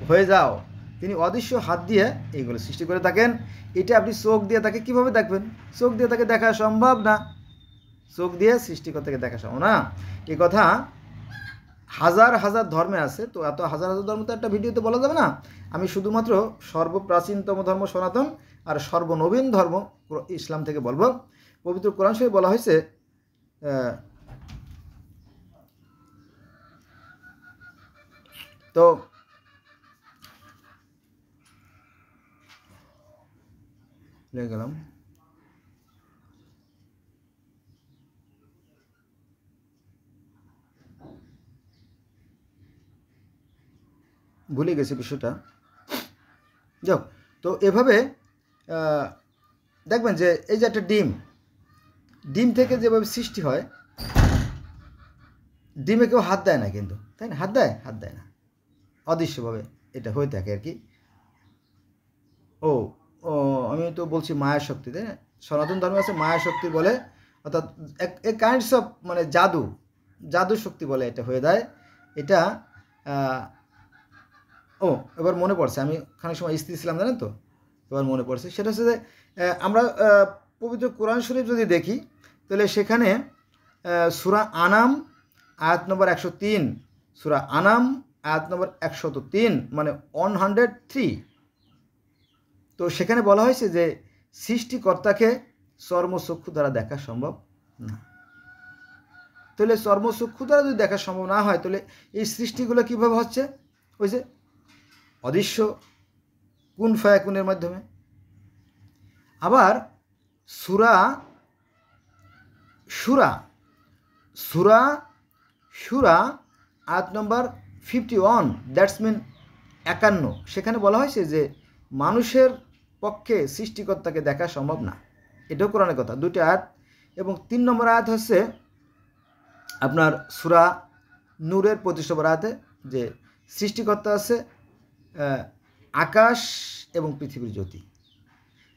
হয়ে যাও। তিনি অদৃশ্য হাত দিয়ে এইগুলো সৃষ্টি করে থাকেন। এটা আপনি চোখ দিয়ে তাকে কীভাবে দেখবেন? চোখ দিয়ে তাকে দেখা সম্ভব না। চোখ দিয়ে সৃষ্টিকর্তাকে দেখা সম্ভব না। এই কথা হাজার হাজার ধর্মে আছে। তো এত হাজার হাজার ধর্ম তো একটা ভিডিওতে বলা যাবে না। আমি শুধুমাত্র সর্বপ্রাচীনতম ধর্ম সনাতন আর সর্বনবীন ধর্ম ইসলাম থেকে বলবো। পবিত্র কোরআন শরীফে বলা হয়েছে, তো লেগে গেলাম, ভুলে গেছি বিষয়টা। যাক, তো এভাবে দেখবেন যে এই যে একটা ডিম থেকে যেভাবে সৃষ্টি হয়, ডিমে কেউ হাত দেয় না কিন্তু, তাই না? হাত দেয় না, অদৃশ্যভাবে এটা হয়ে থাকে আর কি। ও ও আমি তো বলছি মায়া শক্তি, তাই না? সনাতন ধর্মে আছে মায়া শক্তি বলে, অর্থাৎ এক কাইন্ডস অফ মানে জাদু শক্তি বলে এটা হয়ে যায়। এটা এবার মনে পড়ছে, আমি খানিক সময় স্ত্রী ছিলাম, জানেন তো, এবার মনে পড়ছে। সেটা হচ্ছে যে আমরা পবিত্র কোরআন শরীফ যদি দেখি, তাহলে সেখানে সূরা আনাম আয়াত নম্বর 103, সূরা আনাম আয়াত নম্বর 103, মানে 103। তো সেখানে বলা হয়েছে যে সৃষ্টিকর্তাকে চর্মচক্ষু দ্বারা দেখা সম্ভব না। তাহলে চর্মচক্ষু দ্বারা যদি দেখা সম্ভব না হয়, তাহলে এই সৃষ্টিগুলো কীভাবে হচ্ছে? ওই যে অদৃশ্য কুন ফায়াকুনের মাধ্যমে। আবার সূরা সূরা সূরা সূরা আয়াত নম্বর 51, দ্যাটস মিন 51, সেখানে বলা হয়েছে যে মানুষের পক্ষে সৃষ্টিকর্তাকে দেখা সম্ভব না। এটাও কোরআনের কথা, দুটি আয়াত। এবং 3 নম্বর আয়াত হচ্ছে আপনার সূরা নূরের 25 নম্বর আয়াতে, যে সৃষ্টিকর্তা আছে আকাশ এবং পৃথিবীর জ্যোতি।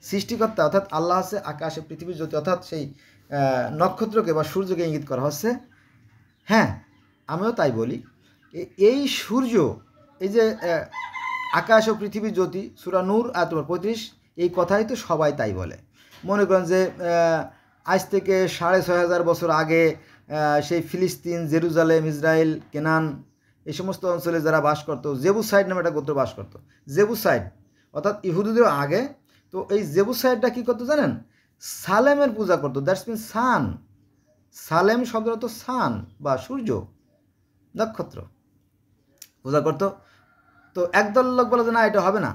সৃষ্টিকর্তা অর্থাৎ আল্লাহ আছে আকাশ এবং পৃথিবীর জ্যোতি, অর্থাৎ সেই নক্ষত্রকে বা সূর্যকে ইঙ্গিত করা হচ্ছে। হ্যাঁ, আমিও তাই বলি, এই সূর্য, এই যে আকাশ ও পৃথিবীর জ্যোতি, সূরা নূর আয়াত নম্বর 35, এই কথাই তো সবাই তাই বলে। মনে করেন যে আজ থেকে 6500 বছর আগে সেই ফিলিস্তিন, জেরুজালেম, ইসরায়েল, কেনান, এই সমস্ত অঞ্চলে যারা বাস করতো, জেবুসাইড নামে একটা গোত্র বাস করতো। জেবুসাইড অর্থাৎ ইহুদিদের আগে। তো এই জেবুসাইডটা কী করতো জানেন? সালেমের পূজা করতো, দ্যাটস মিন সান। সালেম শব্দটা তো সান বা সূর্য, নক্ষত্র পূজা করতো। তো একদল লোক বলে যে না, এটা হবে না,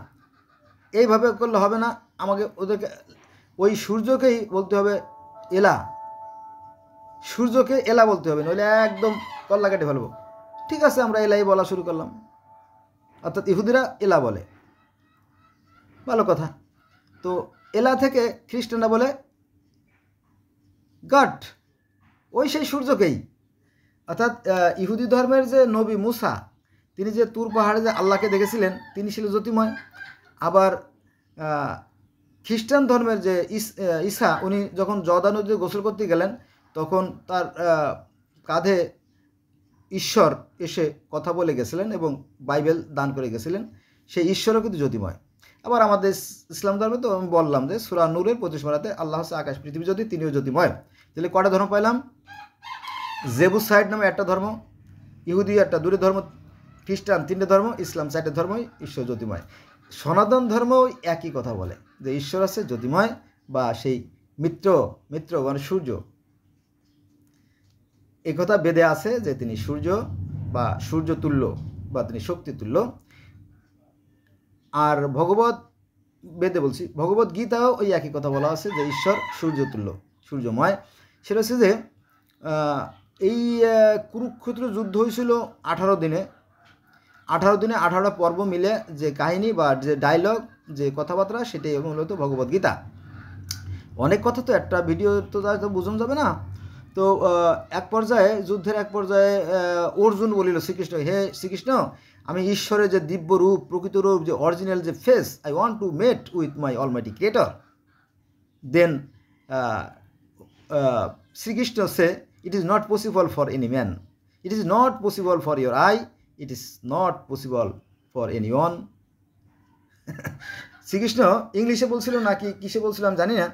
এইভাবে করলে হবে না, আমাকে ওদেরকে ওই সূর্যকেই বলতে হবে এলা, সূর্যকে এলা বলতে হবে, নইলে একদম কল্লা কেটে ফেলবো। ঠিক আছে, আমরা এলাই বলা শুরু করলাম, অর্থাৎ ইহুদিরা এলা বলে, ভালো কথা। তো এলা থেকে খ্রিস্টানরা বলে গড, ওই সেই সূর্যকেই। অর্থাৎ ইহুদি ধর্মের যে নবী মুসা, তিনি যে তুর পাহাড়ে যে আল্লাহকে দেখেছিলেন, তিনি ছিলেন জ্যোতিময়। আবার খ্রিস্টান ধর্মের যে ঈসা, উনি যখন জর্দান নদীতে গোসল করতে গেলেন, তখন তার কাঁধে ঈশ্বর এসে কথা বলে গেছিলেন এবং বাইবেল দান করে গেছিলেন, সেই ঈশ্বরও কিন্তু জ্যোতিময়। আবার আমাদের ইসলাম ধর্মে তো আমি বললাম যে সূরা নূরের 25 নম্বর আয়াতে আল্লাহ হচ্ছে আকাশ পৃথিবী জ্যোতি, তিনিও জ্যোতিময়। তাহলে কটা ধর্ম পাইলাম? জেবুসাইড নামে একটা ধর্ম, ইহুদি একটা, দুটো ধর্ম, খ্রিস্টান 3টে ধর্ম, ইসলাম 4টে ধর্মই ঈশ্বর জ্যোতিময়। সনাতন ধর্মও একই কথা বলে যে ঈশ্বর আছে জ্যোতিময়, বা সেই মিত্র মানে সূর্য। এই কথা বেদে আছে যে তিনি সূর্য বা সূর্য তুল্য, বা তিনি শক্তি তুল্য। আর বেদে বলছি, ভগবত গীতাও ওই একই কথা বলা আছে যে ঈশ্বর সূর্য তুল্য, সূর্যময়। সেটা হচ্ছে যে এই কুরুক্ষেত্র যুদ্ধ হয়েছিল 18 দিনে। 18টা পর্ব মিলে যে কাহিনী বা যে ডায়লগ, যে কথাবার্তা, সেটাই মূলত ভগবত গীতা। অনেক কথা তো একটা ভিডিও তো তার বোঝানো যাবে না। তো যুদ্ধের এক পর্যায়ে অর্জুন বলিল শ্রীকৃষ্ণ, হে শ্রীকৃষ্ণ, আমি ঈশ্বরের যে দিব্য রূপ, প্রকৃত রূপ, যে অরিজিনাল যে face, I want to met with my almighty creator. Then Shrikrishna say, it is not possible for any man, it is not possible for your eye, it is not possible for anyone. Shrikrishna ইংলিশে বলছিল নাকি কিসে বলছিলাম জানি না,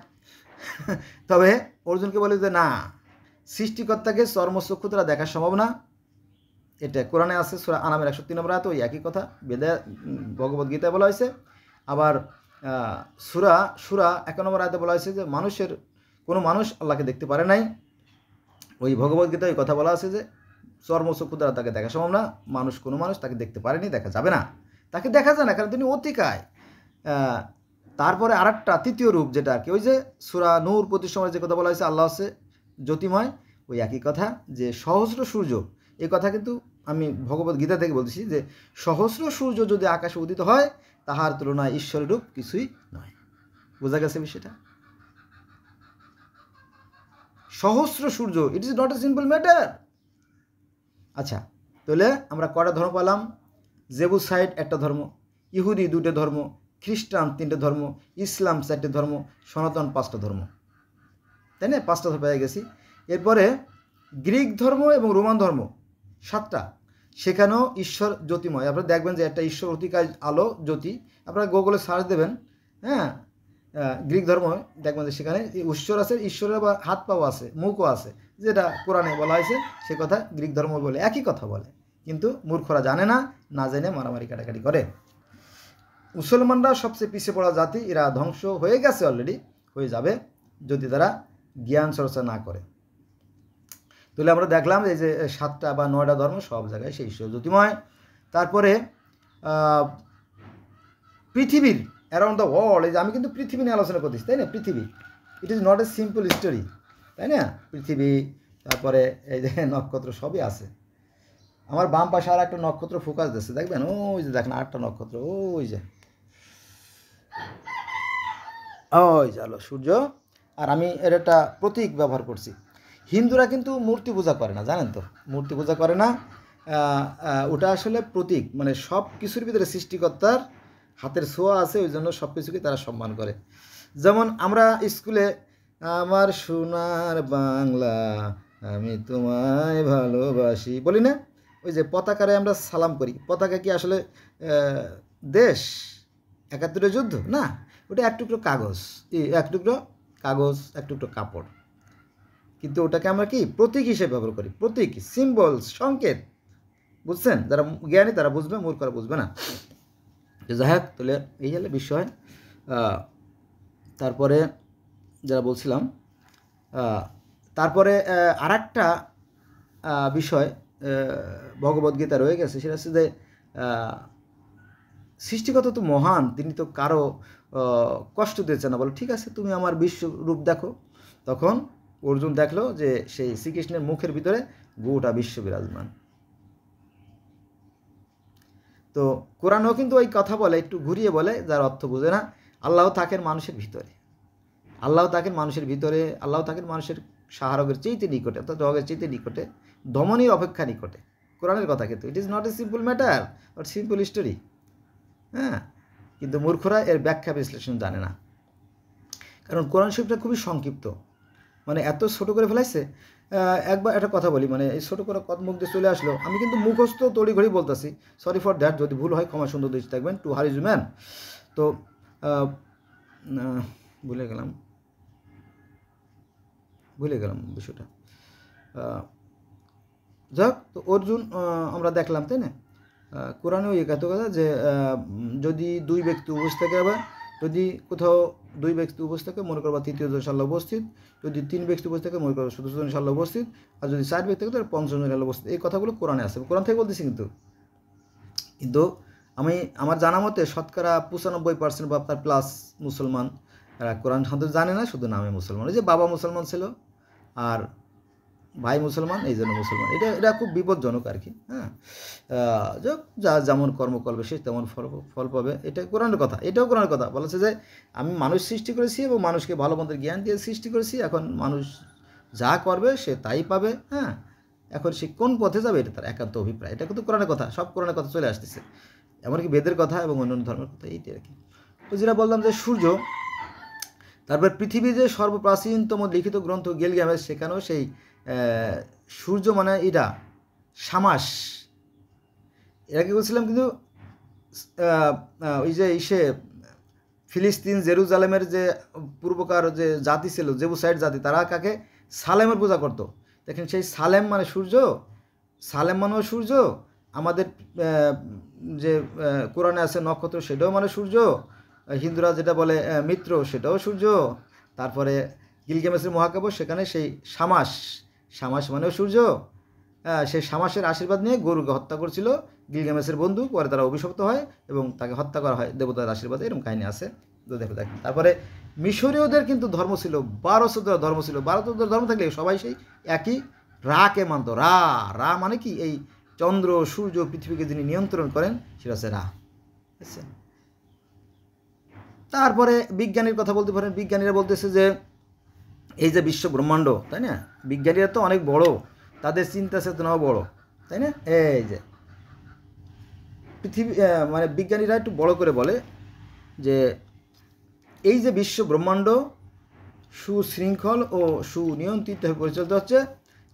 তবে অর্জুনকে বলে যে না, সৃষ্টিকর্তাকে চর্মচক্ষু দ্বারা দেখা সম্ভব না। এটা কোরআনে আছে, সূরা আনামের 103 নম্বর আয়াতে ওই একই কথা বেদে ভগবত গীতায় বলা হয়েছে। আবার সূরা 1 নম্বর আয়াতে বলা হয়েছে যে কোনো মানুষ আল্লাহকে দেখতে পারে নাই। ওই ভগবত গীতায় ওই কথা বলা আছে যে চর্মচক্ষু দ্বারা তাকে দেখা সম্ভব না, কোনো মানুষ তাকে দেখতে পারেনি, দেখা যাবে না, তাকে দেখা যায় না, কারণ তিনি অতিকায়। তারপরে আরেকটা তৃতীয় রূপ, যেটা আর কি ওই যে সূরা নূর 25 নম্বরে যে কথা বলা হয়েছে আল্লাহ আছে জ্যোতিময়, ওই একই কথা যে সহস্র সূর্য। এই কথা কিন্তু আমি ভগবত গীতা থেকে বলছি যে সহস্র সূর্য যদি আকাশে উদিত হয়, তাহার তুলনায় ঈশ্বরের রূপ কিছুই নয়। বোঝা গেছে বিষয়টা? সহস্র সূর্য, it is not a simple matter. আচ্ছা, তাহলে আমরা কটা ধর্ম পেলাম? জেবুসাইড একটা ধর্ম, ইহুদি 2টে ধর্ম, খ্রিস্টান 3টে ধর্ম, ইসলাম 4টে ধর্ম, সনাতন 5টা ধর্ম, তাই না? 5টা ধর্ম পেয়ে গেছি। এরপরে গ্রিক ধর্ম এবং রোমান ধর্ম 7টা, সেখানেও ঈশ্বর জ্যোতিময়। আপনারা দেখবেন যে একটা ঈশ্বর অতিকায় আলো জ্যোতি, আপনারা গুগলে সার্চ দেবেন, হ্যাঁ, গ্রিক ধর্ম দেখবেন যে সেখানে ঈশ্বর আছে, ঈশ্বরের আবার হাত পাও আছে, মুখও আছে, যেটা কোরআনে বলা হয়েছে সে কথা গ্রিক ধর্ম বলে, একই কথা বলে। কিন্তু মূর্খরা জানে না, না জেনে মারামারি কাটাকাটি করে। মুসলমানরা সবচেয়ে পিছিয়ে পড়া জাতি, এরা ধ্বংস হয়ে গেছে, অলরেডি হয়ে যাবে যদি তারা জ্ঞান চর্চা না করে। তাহলে আমরা দেখলাম এই যে 7টা বা 9টা ধর্ম সব জায়গায় সেই ঈশ্বর জ্যোতিময়। তারপরে পৃথিবীর অ্যারাউন্ড দ্য ওয়ার্ল্ড, এই যে আমি কিন্তু পৃথিবী নিয়ে আলোচনা করতেছি, তাই না? পৃথিবী, ইট is not a simple story, তাই না? পৃথিবী, তারপরে এই যে নক্ষত্র সবই আছে। আমার বাম পাশে আর একটা নক্ষত্র ফোকাস দিচ্ছে, দেখবেন ওই যে দেখেন 8টা নক্ষত্র, ওই যে ওই যে আলো সূর্য। আর আমি এর একটা প্রতীক ব্যবহার করছি। হিন্দুরা কিন্তু মূর্তি পূজা করে না, জানেন তো? মূর্তি পূজা করে না, ওটা আসলে প্রতীক, মানে সব কিছুর ভিতরে সৃষ্টিকর্তার হাতের ছোঁয়া আছে, ওই জন্য সব কিছুকে তারা সম্মান করে। যেমন আমরা স্কুলে আমার সোনার বাংলা আমি তোমায় ভালোবাসি বলি না? ওই যে পতাকারে আমরা সালাম করি, পতাকা কি আসলে দেশ? 71 যুদ্ধ না, ওটা এক টুকরো কাগজ, এক টুকরো কাগজ, এক টুকরো কাপড়, কিন্তু ওটাকে আমরা কি প্রতীক হিসেবে ব্যবহার করি, প্রতীক, সিম্বল, সংকেত। বুঝছেন? যারা জ্ঞানী তারা বুঝবে, মূর্খরা বুঝবে না। যাই হোক, তাহলে এই হলে বিষয়। তারপরে যারা বলছিলাম, তারপরে আর একটা বিষয় ভগবদ্গীতা রয়ে গেছে, সেটা হচ্ছে যে সৃষ্টিকর্তা তো মহান, তিনি তো কারো কষ্ট দিয়েছে না। বলো ঠিক আছে, তুমি আমার বিশ্বরূপ দেখো। তখন অর্জুন দেখলো যে সেই শ্রীকৃষ্ণের মুখের ভিতরে গোটা বিশ্ব বিরাজমান। তো কোরআনও কিন্তু ওই কথা বলে, একটু ঘুরিয়ে বলে, যার অর্থ বুঝে না। আল্লাহ থাকেন মানুষের ভিতরে, আল্লাহ থাকেন মানুষের ভিতরে, আল্লাহ থাকেন মানুষের সাহারগের চেয়েতে নিকটে, অর্থাৎ রগের চেয়েতে নিকটে, দমনের অপেক্ষা নিকটে। কোরআনের কথা কিন্তু ইট is not a simple matter but simple story. হ্যাঁ, কিন্তু মূর্খরা এর ব্যাখ্যা বিশ্লেষণ জানে না, কারণ কোরআন শরীফটা খুবই সংক্ষিপ্ত, মানে এত ছোটো করে ফেলাইছে। একবার একটা কথা বলি, মানে এই ছোটো করে মুখ দিয়ে চলে আসলো, আমি কিন্তু মুখস্থ তড়িঘড়ি বলতেছি, সরি ফর দ্যাট, যদি ভুল হয় ক্ষমা সুন্দর দৃষ্টি থাকবেন, টু হার ইজ ম্যান। তো ভুলে গেলাম বিষয়টা। যাক, তো অর্জুন আমরা দেখলাম, তাই না? কোরআনেও এই কথা যে যদি দুই ব্যক্তি উপস্থিত থাকে, আবার যদি কোথাও দুই ব্যক্তি উপস্থিত থাকে মনে করবা তৃতীয় জন সাল্লাহ উপস্থিত, যদি 3 ব্যক্তি উপস্থিত থাকে মনে করবা 17 জন সাল্লাহ উপস্থিত, আর যদি 4 ব্যক্তি থাকে তাহলে 50 জন সাল্লাহ উপস্থিত। এই কথাগুলো কোরআনে আছে, কোরআন থেকে বলতেছি। কিন্তু আমি আমার জানা মতে শতকরা 95% বা তার প্লাস মুসলমান কোরআন শান্ত জানে না, শুধু নামে মুসলমান। এই যে বাবা মুসলমান ছিল আর ভাই মুসলমান, এই জন্য মুসলমান। এটা খুব বিপজ্জনক আর কি। হ্যাঁ, যা যেমন কর্ম করবে সে তেমন ফল পাবে, এটা কোরআনের কথা। এটাও কোরআনের কথা বলেছে যে আমি মানুষ সৃষ্টি করেছি এবং মানুষকে ভালো মন্দের জ্ঞান দিয়ে সৃষ্টি করেছি, এখন মানুষ যা করবে সে তাই পাবে। হ্যাঁ, এখন সে কোন পথে যাবে এটা তার একান্ত অভিপ্রায়। এটা কিন্তু কোরআনের কথা, সব কোরআনের কথা চলে আসতেছে, এমনকি বেদের কথা এবং অন্যান্য ধর্মের কথা, এইটাই আর কি। তো যেটা বললাম যে সূর্য, তারপর পৃথিবী যে সর্বপ্রাচীনতম লিখিত গ্রন্থ গিলগামেশ, সেখানেও সেই সূর্য মানে এটা শামাস, এটাকে বলছিলাম। কিন্তু ওই যে ফিলিস্তিন জেরুজালেমের যে পূর্বকার যে জাতি ছিল, জেবুসাইড জাতি, তারা কাকে সালেমের পূজা করতো। দেখেন, সেই সালেম মানে সূর্য, সালেম মানেও সূর্য। আমাদের যে কোরআনে আছে নক্ষত্র, সেটাও মানে সূর্য। হিন্দুরা যেটা বলে মিত্র, সেটাও সূর্য। তারপরে গিলগামেশের মহাকাব্য, সেখানে সেই শামাস মানেও সূর্য। সেই শামাসের আশীর্বাদ নিয়ে গরুকে হত্যা করছিল গিলগামেশের বন্ধু, পরে তারা অভিশপ্ত হয় এবং তাকে হত্যা করা হয় দেবতার আশীর্বাদে, এরকম কাহিনী আছে। তো দেখো। তারপরে মিশরীয়দের কিন্তু ধর্ম ছিল 1200 ধর্ম ছিল। 1200 ধর্ম থাকলে সবাই সেই একই রাকে মানত। রা মানে কি? এই চন্দ্র, সূর্য, পৃথিবীকে যিনি নিয়ন্ত্রণ করেন, সেটা হচ্ছে রা। বুঝছেন? তারপরে বিজ্ঞানীর কথা বলতে পারেন। বিজ্ঞানীরা বলতেছে যে এই যে বিশ্ব ব্রহ্মাণ্ড, তাই না? বিজ্ঞানীরা তো অনেক বড়, তাদের চিন্তা চেতনাও বড়, তাই না? এই যে পৃথিবী, মানে বিজ্ঞানীরা একটু বড় করে বলে যে এই যে বিশ্ব ব্রহ্মাণ্ড সুশৃঙ্খল ও সুনিয়ন্ত্রিত হয়ে পরিচালিত হচ্ছে,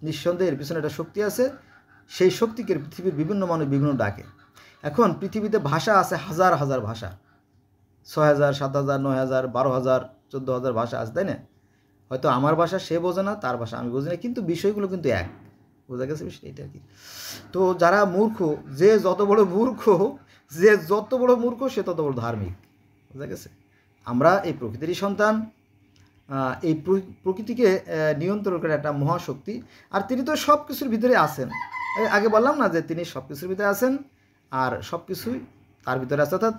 নিঃসন্দেহে এর পিছনে একটা শক্তি আছে। সেই শক্তিকে পৃথিবীর বিভিন্ন মানুষ বিভিন্ন ডাকে। এখন পৃথিবীতে ভাষা আছে হাজার হাজার ভাষা, 6000, 7000, 9000, 12000, 14000 ভাষা আছে, তাই না? হয়তো আমার ভাষা সে বোঝে না, তার ভাষা আমি বুঝি না, কিন্তু বিষয়গুলো কিন্তু এক। বোঝা গেছে বিষয় এটা আর কি। তো যারা মূর্খ, যে যত বড় মূর্খ সে তত বড় ধার্মিক। বোঝা গেছে? আমরা এই প্রকৃতিরই সন্তান, এই প্রকৃতিকে নিয়ন্ত্রণ করে একটা মহাশক্তি। আর তিনি তো সব কিছুর ভিতরে আছেন। আগে বললাম না যে তিনি সব কিছুর ভিতরে আছেন আর সব কিছুই তার ভিতরে আছে, অর্থাৎ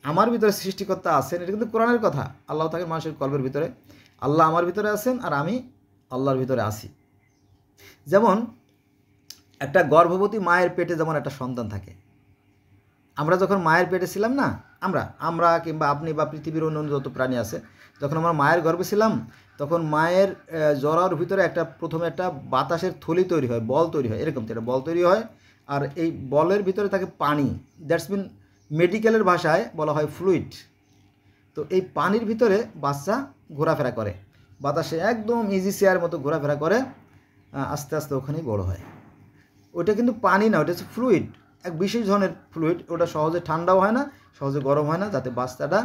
আমার ভিতরে সৃষ্টিকর্তা আছেন। এটা কিন্তু কোরআনের কথা। আল্লাহ থাকেন মানুষের কল্পের ভিতরে, আল্লাহ আমার ভিতরে আছেন আর আমি আল্লাহর ভিতরে আছি। যেমন একটা গর্ভবতী মায়ের পেটে যেমন একটা সন্তান থাকে, আমরা যখন মায়ের পেটে ছিলাম না, আমরা কিংবা আপনি বা পৃথিবীর অন্য যত প্রাণী আছে, যখন আমরা মায়ের গর্ভে ছিলাম তখন মায়ের জরার ভিতরে প্রথমে একটা বাতাসের থলি তৈরি হয়, বল তৈরি হয়, এরকম একটা বল তৈরি হয়। আর এই বলের ভিতরে থাকে পানি, দ্যাটস মিন মেডিকেলের ভাষায় বলা হয় ফ্লুইড। তো এই পানির ভিতরে বাচ্চা ঘোরাফেরা করে, বাতাসে একদম ইজি চেয়ার মতো ঘোরাফেরা করে, আস্তে আস্তে ওখানেই বড় হয়। ওটা কিন্তু পানি না, ওটা হচ্ছে ফ্লুইড, এক বিশেষ ধরনের ফ্লুইড। ওটা সহজে ঠান্ডাও হয় না, সহজে গরম হয় না, যাতে বাচ্চাটা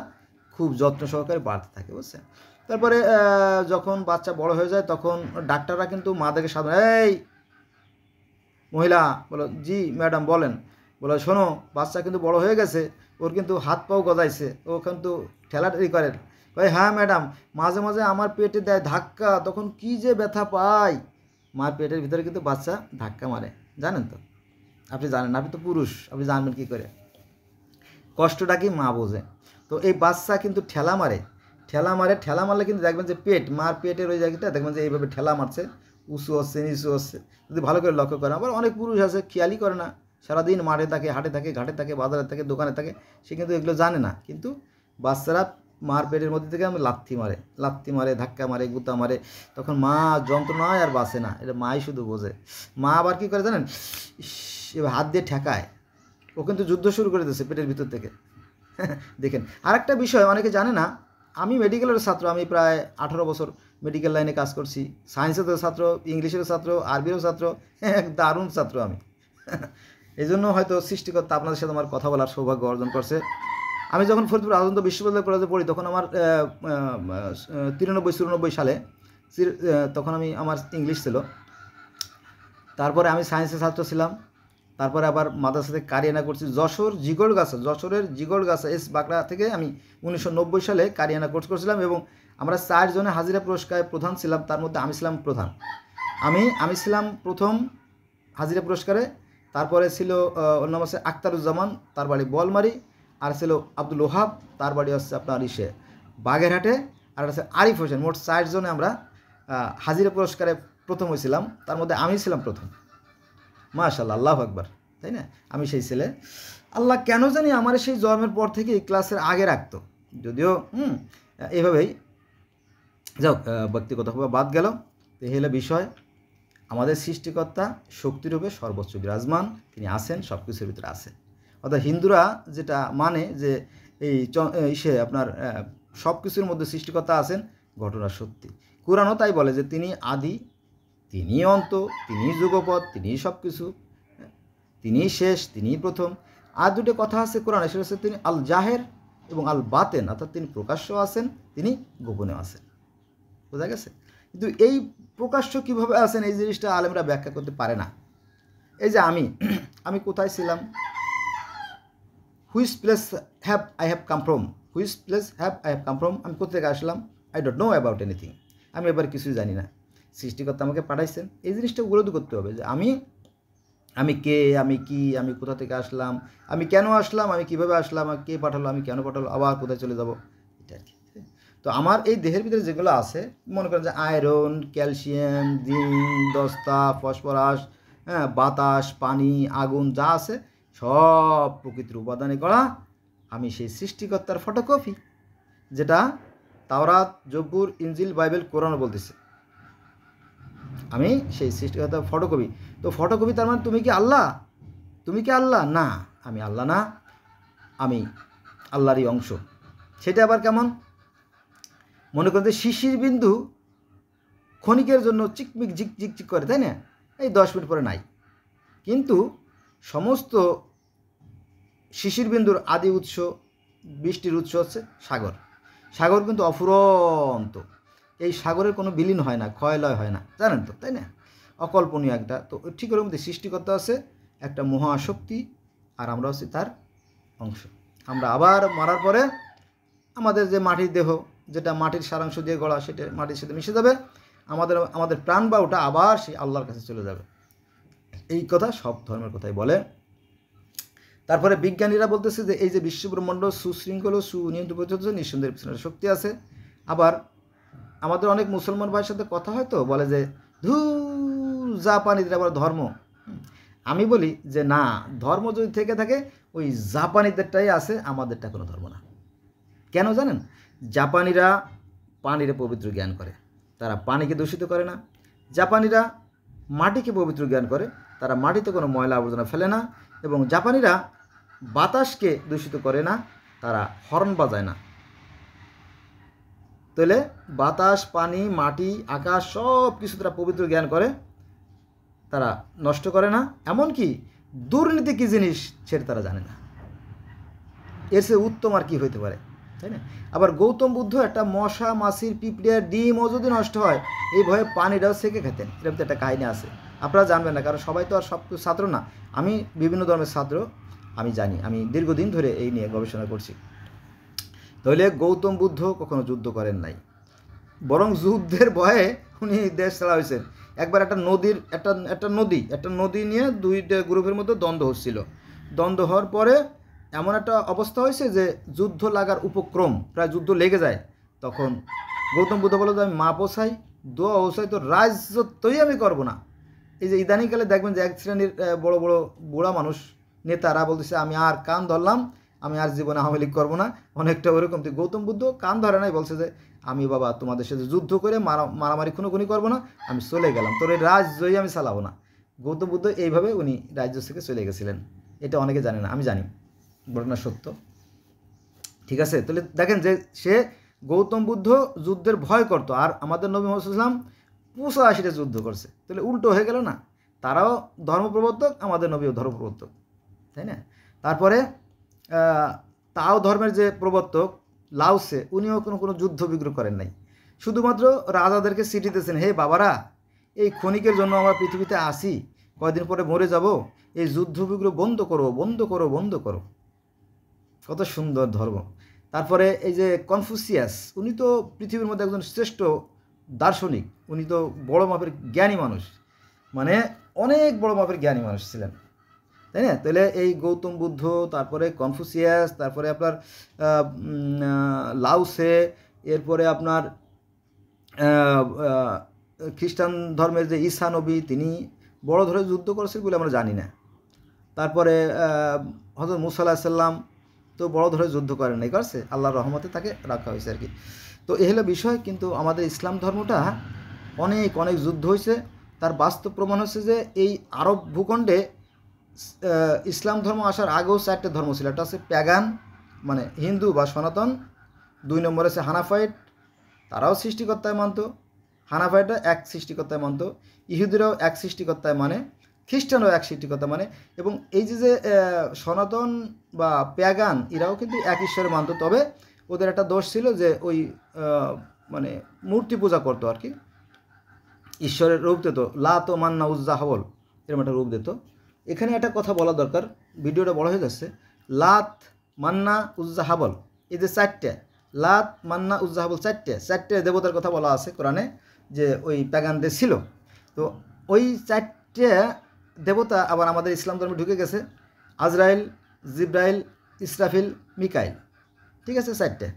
খুব যত্ন সহকারে বাড়তে থাকে, বুঝছেন। তারপরে যখন বাচ্চা বড় হয়ে যায় তখন ডাক্তাররা কিন্তু মাদেরকে সাধারণ, এই মহিলা বলো, জি ম্যাডাম বলেন, বলো শোনো বাচ্চা কিন্তু বড় হয়ে গেছে, ওর কিন্তু হাত পাও গজাইছে, ও কিন্তু ঠেলাঠেলি করে। ভাই হ্যাঁ ম্যাডাম, মাঝে মাঝে আমার পেটে দেয় ধাক্কা, তখন কি যে ব্যথা পায়। মার পেটের ভিতরে কিন্তু বাচ্চা ধাক্কা মারে, জানেন তো? আপনি জানেন, আপনি তো পুরুষ, আপনি জানবেন কী করে কষ্টটা কি মা বোঝে। তো এই বাচ্চা কিন্তু ঠেলা মারলে কিন্তু দেখবেন যে মার পেটের ওই জায়গাটা দেখবেন যে এইভাবে ঠেলা মারছে, উঁচু হচ্ছে নিচু হচ্ছে। যদি ভালো করে লক্ষ্য করেন, আবার অনেক পুরুষ আছে খেয়ালই করে না, সারাদিন মাঠে থাকে, হাটে থাকে, ঘাটে থাকে, বাজারে থাকে, দোকানে থাকে, সে কিন্তু এগুলো জানে না। কিন্তু বাচ্চারা মার পেটের মধ্যে থেকে আমি লাথি মারে, ধাক্কা মারে, গুতা মারে, তখন মা যন্ত্রণায় আর বাঁচে না, এটা মাই শুধু বোঝে। মা আবার কী করে জানেন, এবার হাত দিয়ে ঠেকায়, ও কিন্তু যুদ্ধ শুরু করে দিয়েছে পেটের ভিতর থেকে। দেখেন, আরেকটা বিষয় অনেকে জানে না, আমি মেডিকেলের ছাত্র, আমি প্রায় 18 বছর মেডিকেল লাইনে কাজ করছি, সায়েন্সেরও ছাত্র, ইংলিশেরও ছাত্র, আরবিরও ছাত্র, এক দারুণ ছাত্র আমি। এই জন্য হয়তো সৃষ্টিকর্তা আপনাদের সাথে আমার কথা বলার সৌভাগ্য অর্জন করছে। আমি যখন ফরিদপুর আনন্দ বিশ্ববিদ্যালয় কলেজে পড়ি তখন আমার 93-94 সালে, তখন আমার ইংলিশ ছিল। তারপরে আমি সায়েন্সের ছাত্র ছিলাম। তারপরে আবার মাদ্রাসাতে কারিয়ানা করছি যশোরের জিগলগাছা এস বাঁকড়া থেকে আমি 1990 সালে কারিয়ানা কোর্স করছিলাম, এবং আমরা 4 জনে হাজিরা পুরস্কারে প্রধান ছিলাম। তার মধ্যে আমি ছিলাম প্রধান, আমি ছিলাম প্রথম হাজিরা পুরস্কারে। তারপরে ছিল ওর নাম আছে আখতারুজ্জামান, তার বাড়ি বলমারি, আর ছিল আব্দুল ওহাব, তার বাড়ি হচ্ছে আপনার বাগেরহাটে, আর আছে আরিফ হোসেন। মোট 4 জনে আমরা হাজিরা পুরস্কারে প্রথম হয়েছিলাম, তার মধ্যে আমি ছিলাম প্রথম। মাশাআল্লাহ, আল্লাহু আকবার, তাই না? আমি সেই ছেলে। আল্লাহ কেন জানি আমার সেই জন্মের পর থেকে ক্লাসের আগে রাখতো, যদিও এইভাবেই যাও, ব্যক্তিগতভাবে বাদ গেল। এই হলো বিষয়। আমাদের সৃষ্টিকর্তা শক্তিরূপে সর্বোচ্চ বিরাজমান, তিনি আছেন, সব কিছুর ভিতরে আছেন। অর্থাৎ হিন্দুরা যেটা মানে যে আপনার সব কিছুর মধ্যে সৃষ্টিকর্তা আছেন, ঘটনা সত্যি। কুরআনও তাই বলে যে তিনি আদি, তিনি অন্ত, তিনি যুগপৎ, তিনি সব কিছু, তিনি শেষ, তিনি প্রথম। আর দুটো কথা আছে কোরআনে, সেটা হচ্ছে তিনি আল জাহের এবং আল বাতেন, অর্থাৎ তিনি প্রকাশ্য আছেন, তিনি গোপনে আছেন। বোঝা গেছে? কিন্তু এই প্রকাশ্য কীভাবে আছেন, এই জিনিসটা আলেমরা ব্যাখ্যা করতে পারে না। এই যে আমি কোথায় ছিলাম, which place have I have come from, আমি কোথা থেকে আসলাম, I don't know about anything, আমি এবার কিছুই জানি না। সৃষ্টিকর্তা আমাকে পাঠাইছেন, এই জিনিসটা উপলব্ধি করতে হবে যে আমি কে, আমি কি, আমি কোথা থেকে আসলাম, আমি কেন আসলাম, আমি কিভাবে আসলাম, আমাকে কে পাঠালো, আমি কেন পাঠালো, আবার কোথায় চলে যাব, এটা আর কি। তো আমার এই দেহের ভিতরে যেগুলো আছে, মনে করেন যে আয়রন, ক্যালসিয়াম, জিঙ্ক, দস্তা, ফসফরাস, বাতাস, পানি, আগুন যা আছে সব প্রকৃতির উপাদানে করা। আমি সেই সৃষ্টিকর্তার ফটোকপি, যেটা তাওরাত, জব্বুর, ইনজিল, বাইবেল, কোরআন বলতেছে। আমি সেই সৃষ্টিকর্তার ফটোকপি। তো ফটোকপি তার মানে তুমি কি আল্লাহ? না, আমি আল্লাহ না, আমি আল্লাহরই অংশ। সেটা আবার কেমন? মনে করেন যে শিশির বিন্দু ক্ষণিকের জন্য চিকমিক ঝিকঝিক করে, তাই না? এই 10 মিনিট পরে নাই। কিন্তু সমস্ত শিশির বিন্দুর আদি উৎস, বৃষ্টির উৎস হচ্ছে সাগর কিন্তু অফুরন্ত। এই সাগরের কোনো বিলীন হয় না, ক্ষয়লয় হয় না, জানেন তো, তাই না? অকল্পনীয় একটা। তো ঠিক ওর মধ্যে সৃষ্টিকর্তা আছে একটা মহাশক্তি, আর আমরা হচ্ছে তার অংশ। আমরা আবার মারার পরে আমাদের যে মাটির দেহ, যেটা মাটির সারাংশ দিয়ে গড়া সেটা মাটির সাথে মিশে যাবে, আমাদের প্রাণ বা ওটা আবার সেই আল্লাহর কাছে চলে যাবে। এই কথা সব ধর্মের কথাই বলে। তারপরে বিজ্ঞানীরা বলতেছে যে এই যে বিশ্বব্রহ্মাণ্ড সুশৃঙ্খল সুনিয়ন্ত্রিত পদ্ধতি, নিঃসন্দেহের পিছনে শক্তি আছে। আবার আমাদের অনেক মুসলমান ভাইয়ের সাথে কথা হয় তো, বলে যে জাপানিদের আবার ধর্ম। আমি বলি যে না, ধর্ম যদি থেকে থাকে ওই জাপানিদেরটাই আছে, আমাদেরটা কোনো ধর্ম না। কেন জানেন? জাপানিরা পানিরে পবিত্র জ্ঞান করে, তারা পানিকে দূষিত করে না। জাপানিরা মাটিকে পবিত্র জ্ঞান করে, তারা মাটিতে কোনো ময়লা আবর্জনা ফেলে না। এবং জাপানিরা বাতাসকে দূষিত করে না, তারা হর্ন বাজায় না। তাহলে বাতাস, পানি, মাটি, আকাশ সব কিছু তারা পবিত্র জ্ঞান করে, তারা নষ্ট করে না। এমনকি দুর্নীতি কী জিনিস সেটা তারা জানে না। এর চেয়ে উত্তম আর কি হইতে পারে, তাই না? আবার গৌতম বুদ্ধ একটা মশা, মাছির, পিঁপড়ে, ডিমও যদি নষ্ট হয় এই ভয়ে পানিটাও সেকে খেতেন। এরকম তো একটা কাহিনী আছে, আপনারা জানবেন না, কারণ সবাই তো আর সব ছাত্র না। আমি বিভিন্ন ধর্মের ছাত্র, আমি জানি, আমি দীর্ঘদিন ধরে এই নিয়ে গবেষণা করছি। তাহলে গৌতম বুদ্ধ কখনো যুদ্ধ করেন নাই, বরং যুদ্ধের ভয়ে উনি দেশ ছাড়া হয়েছেন। একবার একটা নদী নিয়ে দুইটা গ্রুপের মধ্যে দ্বন্দ্ব হচ্ছিল। দ্বন্দ্ব হওয়ার পরে এমন একটা অবস্থা হয়েছে যে যুদ্ধ লাগার উপক্রম, প্রায় যুদ্ধ লেগে যায়। তখন গৌতম বুদ্ধ বলে যে আমি মা পোছাই, দোয়া ওসাই, তো রাজত্বই আমি করবো না। এই যে ইদানিংকালে দেখবেন যে এক শ্রেণীর বড় বড় বুড়া মানুষ, নেতারা বলতেছে আমি আর কান ধরলাম, আমি আর জীবনে আওয়ামী লীগ করবো না। অনেকটা ওরকম। তো গৌতম বুদ্ধ কান ধরে নাই, বলছে যে আমি বাবা তোমাদের সাথে যুদ্ধ করে মারামারি খুনোখুনি করবো না, আমি চলে গেলাম, তোর এই রাজ্যই আমি চালাবো না। গৌতম বুদ্ধ এইভাবে উনি রাজ্য থেকে চলে গেছিলেন। এটা অনেকে জানে না, আমি জানি, ঘটনা সত্য। ঠিক আছে, তাহলে দেখেন যে সে গৌতম বুদ্ধ যুদ্ধের ভয় করতো, আর আমাদের নবী মুহাম্মদ সাল্লাল্লাহু আলাইহি ওয়াসাল্লাম 85টা যুদ্ধ করছে। তাহলে উল্টো হয়ে গেল না? তারাও ধর্মপ্রবর্তক, আমাদের নবীও ধর্মপ্রবর্তক, তাই না? তারপরে তাও ধর্মের যে প্রবর্তক লাওসে, উনিও কোনো যুদ্ধ বিগ্রহ করেন নাই। শুধুমাত্র রাজাদেরকে চিঠি দিয়েছেন, হে বাবারা, এই ক্ষণিকের জন্য আমরা পৃথিবীতে আসি, কয়দিন পরে মরে যাব, এই যুদ্ধ বিগ্রহ বন্ধ করো, বন্ধ করো, বন্ধ করো। কত সুন্দর ধর্ম। তারপরে এই যে কনফুসিয়াস, উনি তো পৃথিবীর মধ্যে একজন শ্রেষ্ঠ দার্শনিক, উনি তো বড় মাপের জ্ঞানী মানুষ, মানে অনেক বড় মাপের জ্ঞানী মানুষ ছিলেন, তাই না? তাহলে এই গৌতম বুদ্ধ, তারপরে কনফুসিয়াস, তারপরে আপনার লাওসে, এরপরে আপনার খ্রিস্টান ধর্মের যে ঈসা নবী, তিনি বড় ধরে যুদ্ধ করেছেন বলে আমরা জানি না। তারপরে হযরত মুসা আলাইহিস সালাম তো বড় ধরে যুদ্ধ করেন নাই, করছে, আল্লাহর রহমতে তাকে রাখা হয়েছে আর কি। তো এই হলো বিষয়। কিন্তু আমাদের ইসলাম ধর্মটা অনেক অনেক যুদ্ধ হয়েছে। তার বাস্তব প্রমাণ হচ্ছে যে এই আরব ভূখণ্ডে ইসলাম ধর্ম আসার আগেও 4টে ধর্ম ছিল। একটা হচ্ছে প্যাগান, মানে হিন্দু বা সনাতন। 2 নম্বরে আছে হানাফাইট, তারাও সৃষ্টিকর্তায় মানত, হানাফাইটরা এক সৃষ্টিকর্তায় মানত, ইহুদিরাও এক সৃষ্টিকর্তায় মানে, খ্রিস্টানরাও এক সৃষ্টিকর্তা মানে। এবং এই যে সনাতন বা প্যাগান, এরাও কিন্তু এক ঈশ্বরে মানত। তবে ওদের একটা দোষ ছিল যে ওই মানে মূর্তি পূজা করতো আর কি, ঈশ্বরের রূপ দিত, লাত মান্না উজ্জা হাবল, এরকম একটা রূপ দিত। এখানে একটা কথা বলা দরকার, ভিডিওটা বড় হয়ে যাচ্ছে। লাত, মান্না, উজ্জা, হাবল, এই যে 4টে, লাত, মান্না, উজ্জা, হাবল, 4টে দেবতার কথা বলা আছে কোরআনে, যে ওই প্যাগানদের ছিল। তো ওই 4টে দেবতা আবার আমাদের ইসলাম ধর্মে ঢুকে গেছে, আজরাইল, জিব্রাইল, ইসরাফিল, মিকাইল, ঠিক আছে, 4টে।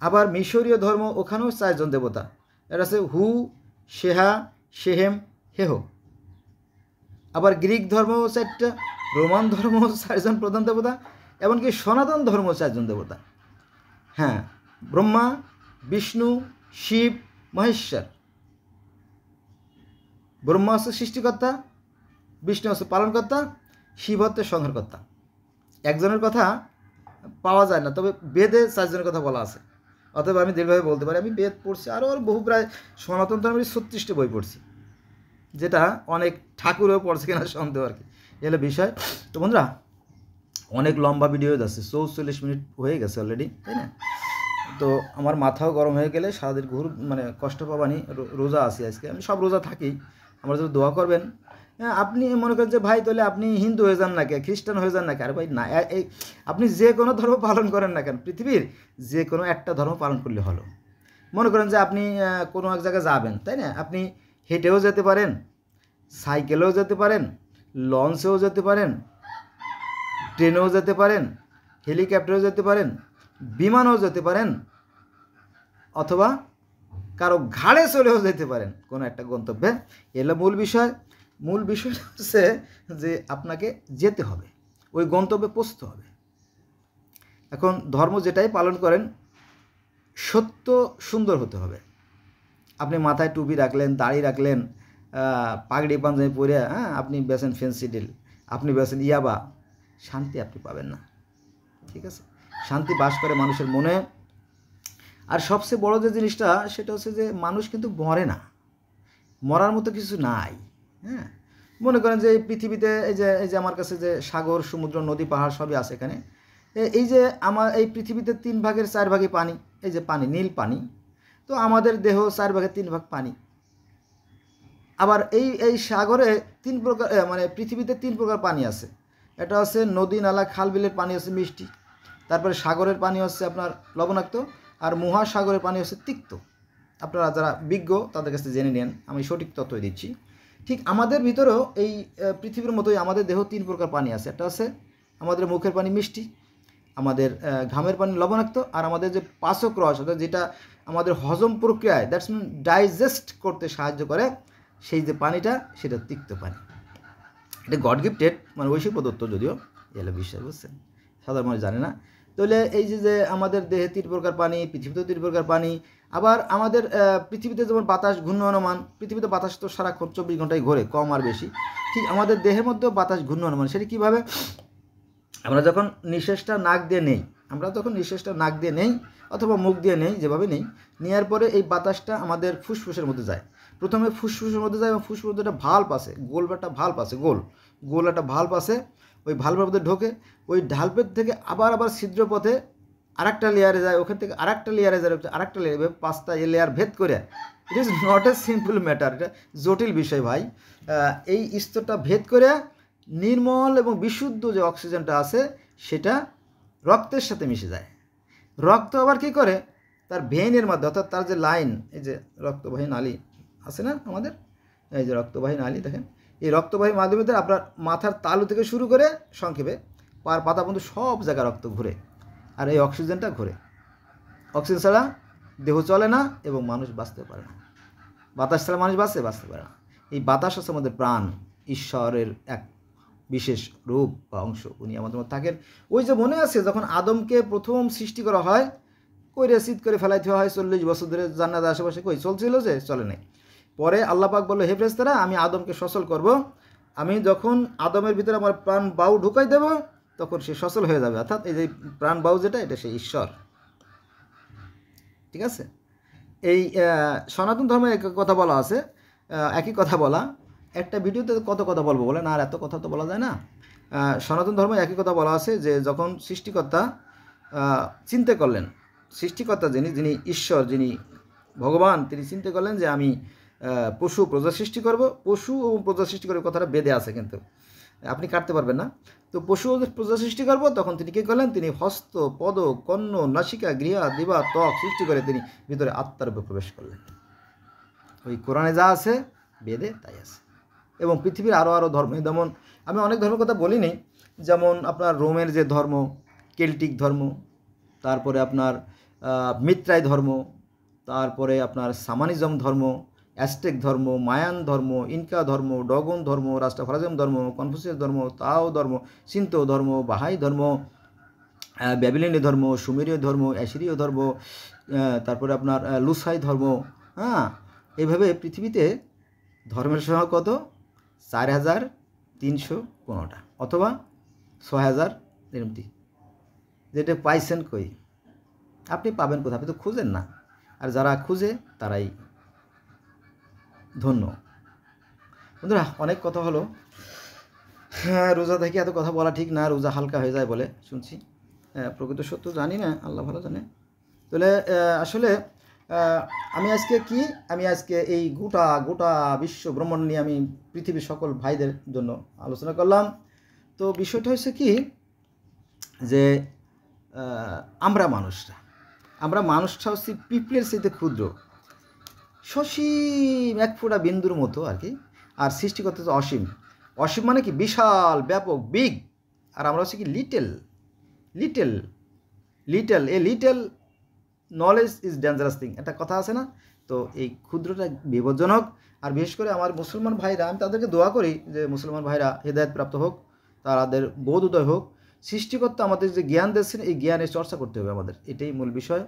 আবার মিশরীয় ধর্ম, ওখানেও 4জন দেবতা, এটা আছে হু, শেহা, শেহেম, হেহ। আবার গ্রিক ধর্মও 4টা, রোমান ধর্মও 4জন প্রধান দেবতা, এমনকি সনাতন ধর্ম 4জন দেবতা। হ্যাঁ, ব্রহ্মা, বিষ্ণু, শিব, মহেশ্বর। ব্রহ্মা হচ্ছে সৃষ্টিকর্তা, বিষ্ণু হচ্ছে পালনকর্তা, শিব হচ্ছে সংহারকর্তা। একজনের কথা পাওয়া যায় না, তবে বেদে 4জনের কথা বলা আছে। অতএব আমি দীর্ঘভাবে বলতে পারি, আমি বেদ পড়ছি, আরও বহু প্রায় সনাতন ধর্মের 36টি বই পড়ছি, যেটা অনেক ঠাকুরও পড়ছে কিনা সন্দেহ আর কি। এগুলো বিষয়। তো বন্ধুরা, অনেক লম্বা ভিডিও যাচ্ছে, 44 মিনিট হয়ে গেছে অলরেডি, তাই না? তো আমার মাথাও গরম হয়ে গেলে সারাদিন মানে কষ্ট পাবানি। রোজা আছি আজকে, আমি সব রোজা থাকি, আমার যদি দোয়া করবেন। হ্যাঁ, আপনি মনে করেন যে ভাই তাহলে আপনি হিন্দু হয়ে যান না কেন, খ্রিস্টান হয়ে যান না কেন? আরে ভাই না, এই আপনি যে কোনো ধর্ম পালন করেন না কেন, পৃথিবীর যে কোনো একটা ধর্ম পালন করলে হলো। মনে করেন যে আপনি কোনো এক জায়গায় যাবেন, তাই না? আপনি হেঁটেও যেতে পারেন, সাইকেলেও যেতে পারেন, লঞ্চেও যেতে পারেন, ট্রেনেও যেতে পারেন, হেলিকপ্টারেও যেতে পারেন, বিমানেও যেতে পারেন, অথবা কারো ঘাড়ে চলেও যেতে পারেন কোনো একটা গন্তব্যে। এলো মূল বিষয়। মূল বিষয় হচ্ছে যে আপনাকে যেতে হবে, ওই গন্তব্যে পৌঁছতে হবে। এখন ধর্ম যেটাই পালন করেন, সত্য সুন্দর হতে হবে। আপনি মাথায় টুপি রাখলেন, দাড়ি রাখলেন, পাগড়ি পাঞ্জাবি পরে, আপনি বেছেন ফেন্সিডিল, আপনি বেছেন ইয়াবা, শান্তি আপনি পাবেন না। ঠিক আছে? শান্তি বাস করে মানুষের মনে। আর সবচেয়ে বড় যে জিনিসটা সেটা হচ্ছে যে মানুষ কিন্তু মরে না, মরার মতো কিছু নাই। হ্যাঁ, মনে করেন যে এই পৃথিবীতে এই যে আমার কাছে যে সাগর, সমুদ্র, নদী, পাহাড় সবই আছে এখানে। এই যে আমার এই পৃথিবীতে 3 ভাগের 4 ভাগই পানি, এই যে পানি, নীল পানি। তো আমাদের দেহ 4 ভাগের 3 ভাগ পানি। আবার এই সাগরে 3 প্রকার, মানে পৃথিবীতে 3 প্রকার পানি আছে। এটা হচ্ছে নদী, নালা, খাল, বিলের পানি হচ্ছে মিষ্টি, তারপরে সাগরের পানি হচ্ছে আপনার লবণাক্ত, আর মহাসাগরের পানি হচ্ছে তিক্ত। আপনারা যারা বিজ্ঞ তাদের কাছে জেনে নেন, আমি সঠিক তথ্যই দিচ্ছি। ঠিক আমাদের ভিতরেও এই পৃথিবীর মতোই আমাদের দেহ 3 প্রকার পানি আছে। একটা হচ্ছে আমাদের মুখের পানি মিষ্টি, আমাদের ঘামের পানি লবণাক্ত, আর আমাদের যে পাচক রস, অর্থাৎ যেটা আমাদের হজম প্রক্রিয়ায়, দ্যাটস মিন ডাইজেস্ট করতে সাহায্য করে, সেই যে পানিটা সেটা তিক্ত পানি। এটা গড গিফটেড, মানে ঐশ্বরিক প্রদত্ত, যদিও এগুলো বিশ্বাস, বুঝছেন, সাধারণ মানুষ জানে না। তাহলে এই যে আমাদের দেহে 3 প্রকার পানি, পৃথিবীতেও 3 প্রকার পানি। আবার আমাদের পৃথিবীতে যেমন বাতাস ঘূর্ণয়মান, পৃথিবীতে বাতাস তো সারাক্ষণ 24 ঘন্টায় ঘোরে, কম আর বেশি। ঠিক আমাদের দেহের মধ্যেও বাতাস ঘূর্ণয়মান। সেটা কীভাবে? আমরা যখন নিঃশ্বাসটা নাক দিয়ে নেই, অথবা মুখ দিয়ে নেই, যেভাবে নেই, নেওয়ার পরে এই বাতাসটা আমাদের ফুসফুসের মধ্যে যায়। প্রথমে ফুসফুসের মধ্যে যায় এবং ফুসফুসের মধ্যে একটা ভাল্ব আছে, গোল একটা ভাল্ব আছে, গোল একটা ভাল্ব আছে। ওই ভাল্বের মধ্যে ঢোকে, ওই ঢালপের থেকে আবার ছিদ্র পথে আরেকটা লেয়ারে যায়, ওখান থেকে আরেকটা লেয়ারে যায়, আরেকটা লেয়ার, 5টা লেয়ার ভেদ করে। ইট is not a simple matter, এটা জটিল বিষয় ভাই। এই স্তরটা ভেদ করে নির্মল এবং বিশুদ্ধ যে অক্সিজেনটা আছে সেটা রক্তের সাথে মিশে যায়। রক্ত আবার কী করে? তার ভেইনের মাধ্যমে, অর্থাৎ তার যে লাইন, এই যে রক্তবাহী নালী আছে না আমাদের, এই যে রক্তবাহী নালী দেখেন, এই রক্তবাহী মাধ্যমে আপনার মাথার তালু থেকে শুরু করে সংক্ষেপে পার পাতা পর্যন্ত সব জায়গায় রক্ত ঘুরে, আর এই অক্সিজেনটা ঘুরে। অক্সিজেন ছাড়া দেহ চলে না এবং মানুষ বাঁচতে পারে না। বাতাস ছাড়া মানুষ বাঁচতে পারে না। এই বাতাস হচ্ছে আমাদের প্রাণ, ঈশ্বরের এক বিশেষ রূপ বা অংশ, উনি আমাদের মধ্যে থাকেন। ওই যে মনে আছে যখন আদমকে প্রথম সৃষ্টি করা হয়, কইরে শীত করে ফেলাইতে হয়, 40 বছর ধরে জান্নাতের আশেপাশে চলছিল, যে চলে নাই। পরে আল্লাহ পাক বলল, হে ফেরেশতারা, আমি আদমকে সচল করব, আমি যখন আদমের ভিতরে আমার প্রাণ বায়ু ঢুকাই দেব তখন সে সচল হয়ে যাবে। অর্থাৎ এই যে প্রাণ বায়ু যেটা, এটা সেই ঈশ্বর। ঠিক আছে? এই সনাতন ধর্মে এক কথা বলা আছে, একই কথা বলা, একটা ভিডিওতে কত কথা বলবো বলে না, আর এত কথা তো বলা যায় না। সনাতন ধর্মে একই কথা বলা আছে যে যখন সৃষ্টিকর্তা চিন্তা করলেন, সৃষ্টিকর্তা যিনি ঈশ্বর, যিনি ভগবান, তিনি চিন্তা করলেন যে আমি পশু প্রজা সৃষ্টি করব। পশু ও প্রজা সৃষ্টি করবে কথাটা বেদে আছে, কিন্তু আপনি কাটতে পারবেন না। তো পশু ও প্রজা সৃষ্টি করব, তখন তিনি কী করলেন? তিনি হস্ত, পদ, কর্ণ, নাসিকা, গৃহা, দিবা, ত্বক সৃষ্টি করে তিনি ভিতরে আত্মার উপর প্রবেশ করলেন। ওই কোরআনে যা আছে বেদে তাই আছে। এবং পৃথিবীর আরও ধর্ম, যেমন আমি অনেক ধর্মের কথা বলিনি, যেমন আপনার রোমের যে ধর্ম, কেল্টিক ধর্ম, তারপরে আপনার মিত্রাই ধর্ম, তারপরে আপনার সামানিজম ধর্ম, অ্যাজটেক ধর্ম, মায়ান ধর্ম, ইনকা ধর্ম, ডগন ধর্ম, রাস্টাফারিজম ধর্ম, কনফুসিয়াস ধর্ম, তাও ধর্ম, সিন্তো ধর্ম, বাহাই ধর্ম, ব্যাবিলনীয় ধর্ম, সুমেরীয় ধর্ম, অ্যাসিরীয় ধর্ম, তারপরে আপনার লুসাই ধর্ম। এইভাবে পৃথিবীতে ধর্মের সংখ্যা কত? 4315টা, অথবা 6000 এরকম। যেটা পাইছেন কই? আপনি পাবেন কোথায়? আপনি তো খুঁজেন না। আর যারা খুঁজে তারাই ধন্য। বন্ধুরা, অনেক কথা হলো। হ্যাঁ, রোজা থেকে এত কথা বলা ঠিক না, রোজা হালকা হয়ে যায় বলে শুনছি। প্রকৃত সত্য জানি না, আল্লাহ ভালো জানে। তাহলে আসলে আমি আজকে এই গোটা বিশ্ব ব্রহ্মাণ্ড নিয়ে আমি পৃথিবীর সকল ভাইদের জন্য আলোচনা করলাম। তো বিষয়টা হচ্ছে কি, যে আমরা আমরা মানুষটা হচ্ছে পিঁপড়ের চাইতে ক্ষুদ্র, সসীম এক ফোঁটা বিন্দুর মতো আর কি। আর সৃষ্টিকর্তা তো অসীম। অসীম মানে কি বিশাল, ব্যাপক, বিগ। আর আমরা হচ্ছে কি little. Little little a little knowledge is dangerous thing, একটা কথা আছে না? তো এই ক্ষুদ্রটা বিপজ্জনক। আর বিশেষ করে আমার মুসলমান ভাইরা, আমি তাদেরকে দোয়া করি যে মুসলমান ভাইরা হেদায়েত প্রাপ্ত হোক, তাদের বোধ উদয় হোক। সৃষ্টিকর্তা আমাদের যে জ্ঞান দিয়েছেন, এই জ্ঞানের চর্চা করতে হবে আমাদের, এটাই মূল বিষয়।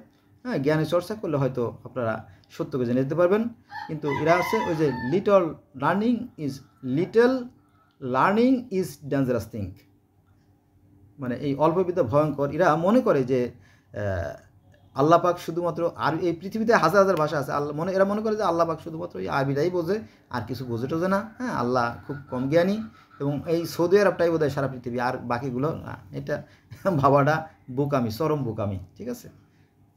হ্যাঁ, জ্ঞানের চর্চা করলে হয়তো আপনারা সত্যকে জেনে যেতে পারবেন। কিন্তু এরা আছে ওই যে little learning is dangerous thing, মানে এই অল্প বিদ্যা ভয়ঙ্কর। এরা মনে করে যে আল্লাহ পাক শুধুমাত্র, আর এই পৃথিবীতে হাজার হাজার ভাষা আছে, এরা মনে করে যে আল্লাহ পাক শুধুমাত্র এই আরবিটাই বোঝে, আর কিছু বোঝে টোঝে না। হ্যাঁ, আল্লাহ খুব কম জ্ঞানী, এবং এই সৌদি আরবটাই বোধ হয় সারা পৃথিবী, আর বাকিগুলো না। এটা ভাবাটা বোকামি, চরম বোকামি। ঠিক আছে,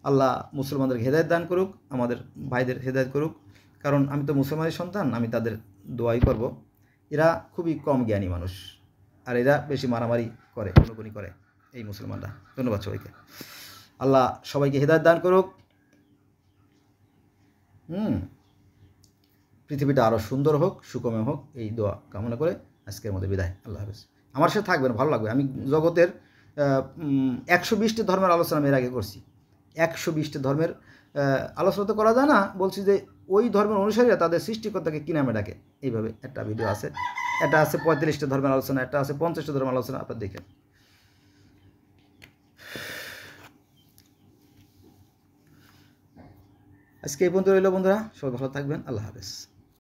আল্লাহ মুসলমানদের হেদায়েত দান করুক, আমাদের ভাইদের হেদায়েত করুক। কারণ আমি তো মুসলমানের সন্তান, আমি তাদের দোয়াই করব। এরা খুবই কম জ্ঞানী মানুষ, আর এরা বেশি মারামারি করে, গুণগুণি করে এই মুসলমানরা। ধন্যবাদ সবাইকে। আল্লাহ সবাইকে হেদায়েত দান করুক। পৃথিবীটা আরও সুন্দর হোক, সুকমে হোক, এই দোয়া কামনা করে আজকের মধ্যে বিদায়। আল্লাহ হাফেজ। আমার সাথে থাকবেন, ভালো লাগবে। আমি জগতের 120টি ধর্মের আলোচনা আমি এর আগে করছি। 120টি ধর্মের আলোচনা তো করা যায় না, বলছি যে ওই ধর্মের অনুসারীরা তাদের সৃষ্টিকর্তাকে কী নামে ডাকে, এইভাবে একটা ভিডিও আছে। এটা আছে 45টা ধর্মের আলোচনা, একটা আছে 50টা ধর্মের আলোচনা, আপনারা দেখেন। আজকে এই পর্যন্ত রইল বন্ধুরা, সবাই ভালো থাকবেন। আল্লাহ হাফেজ।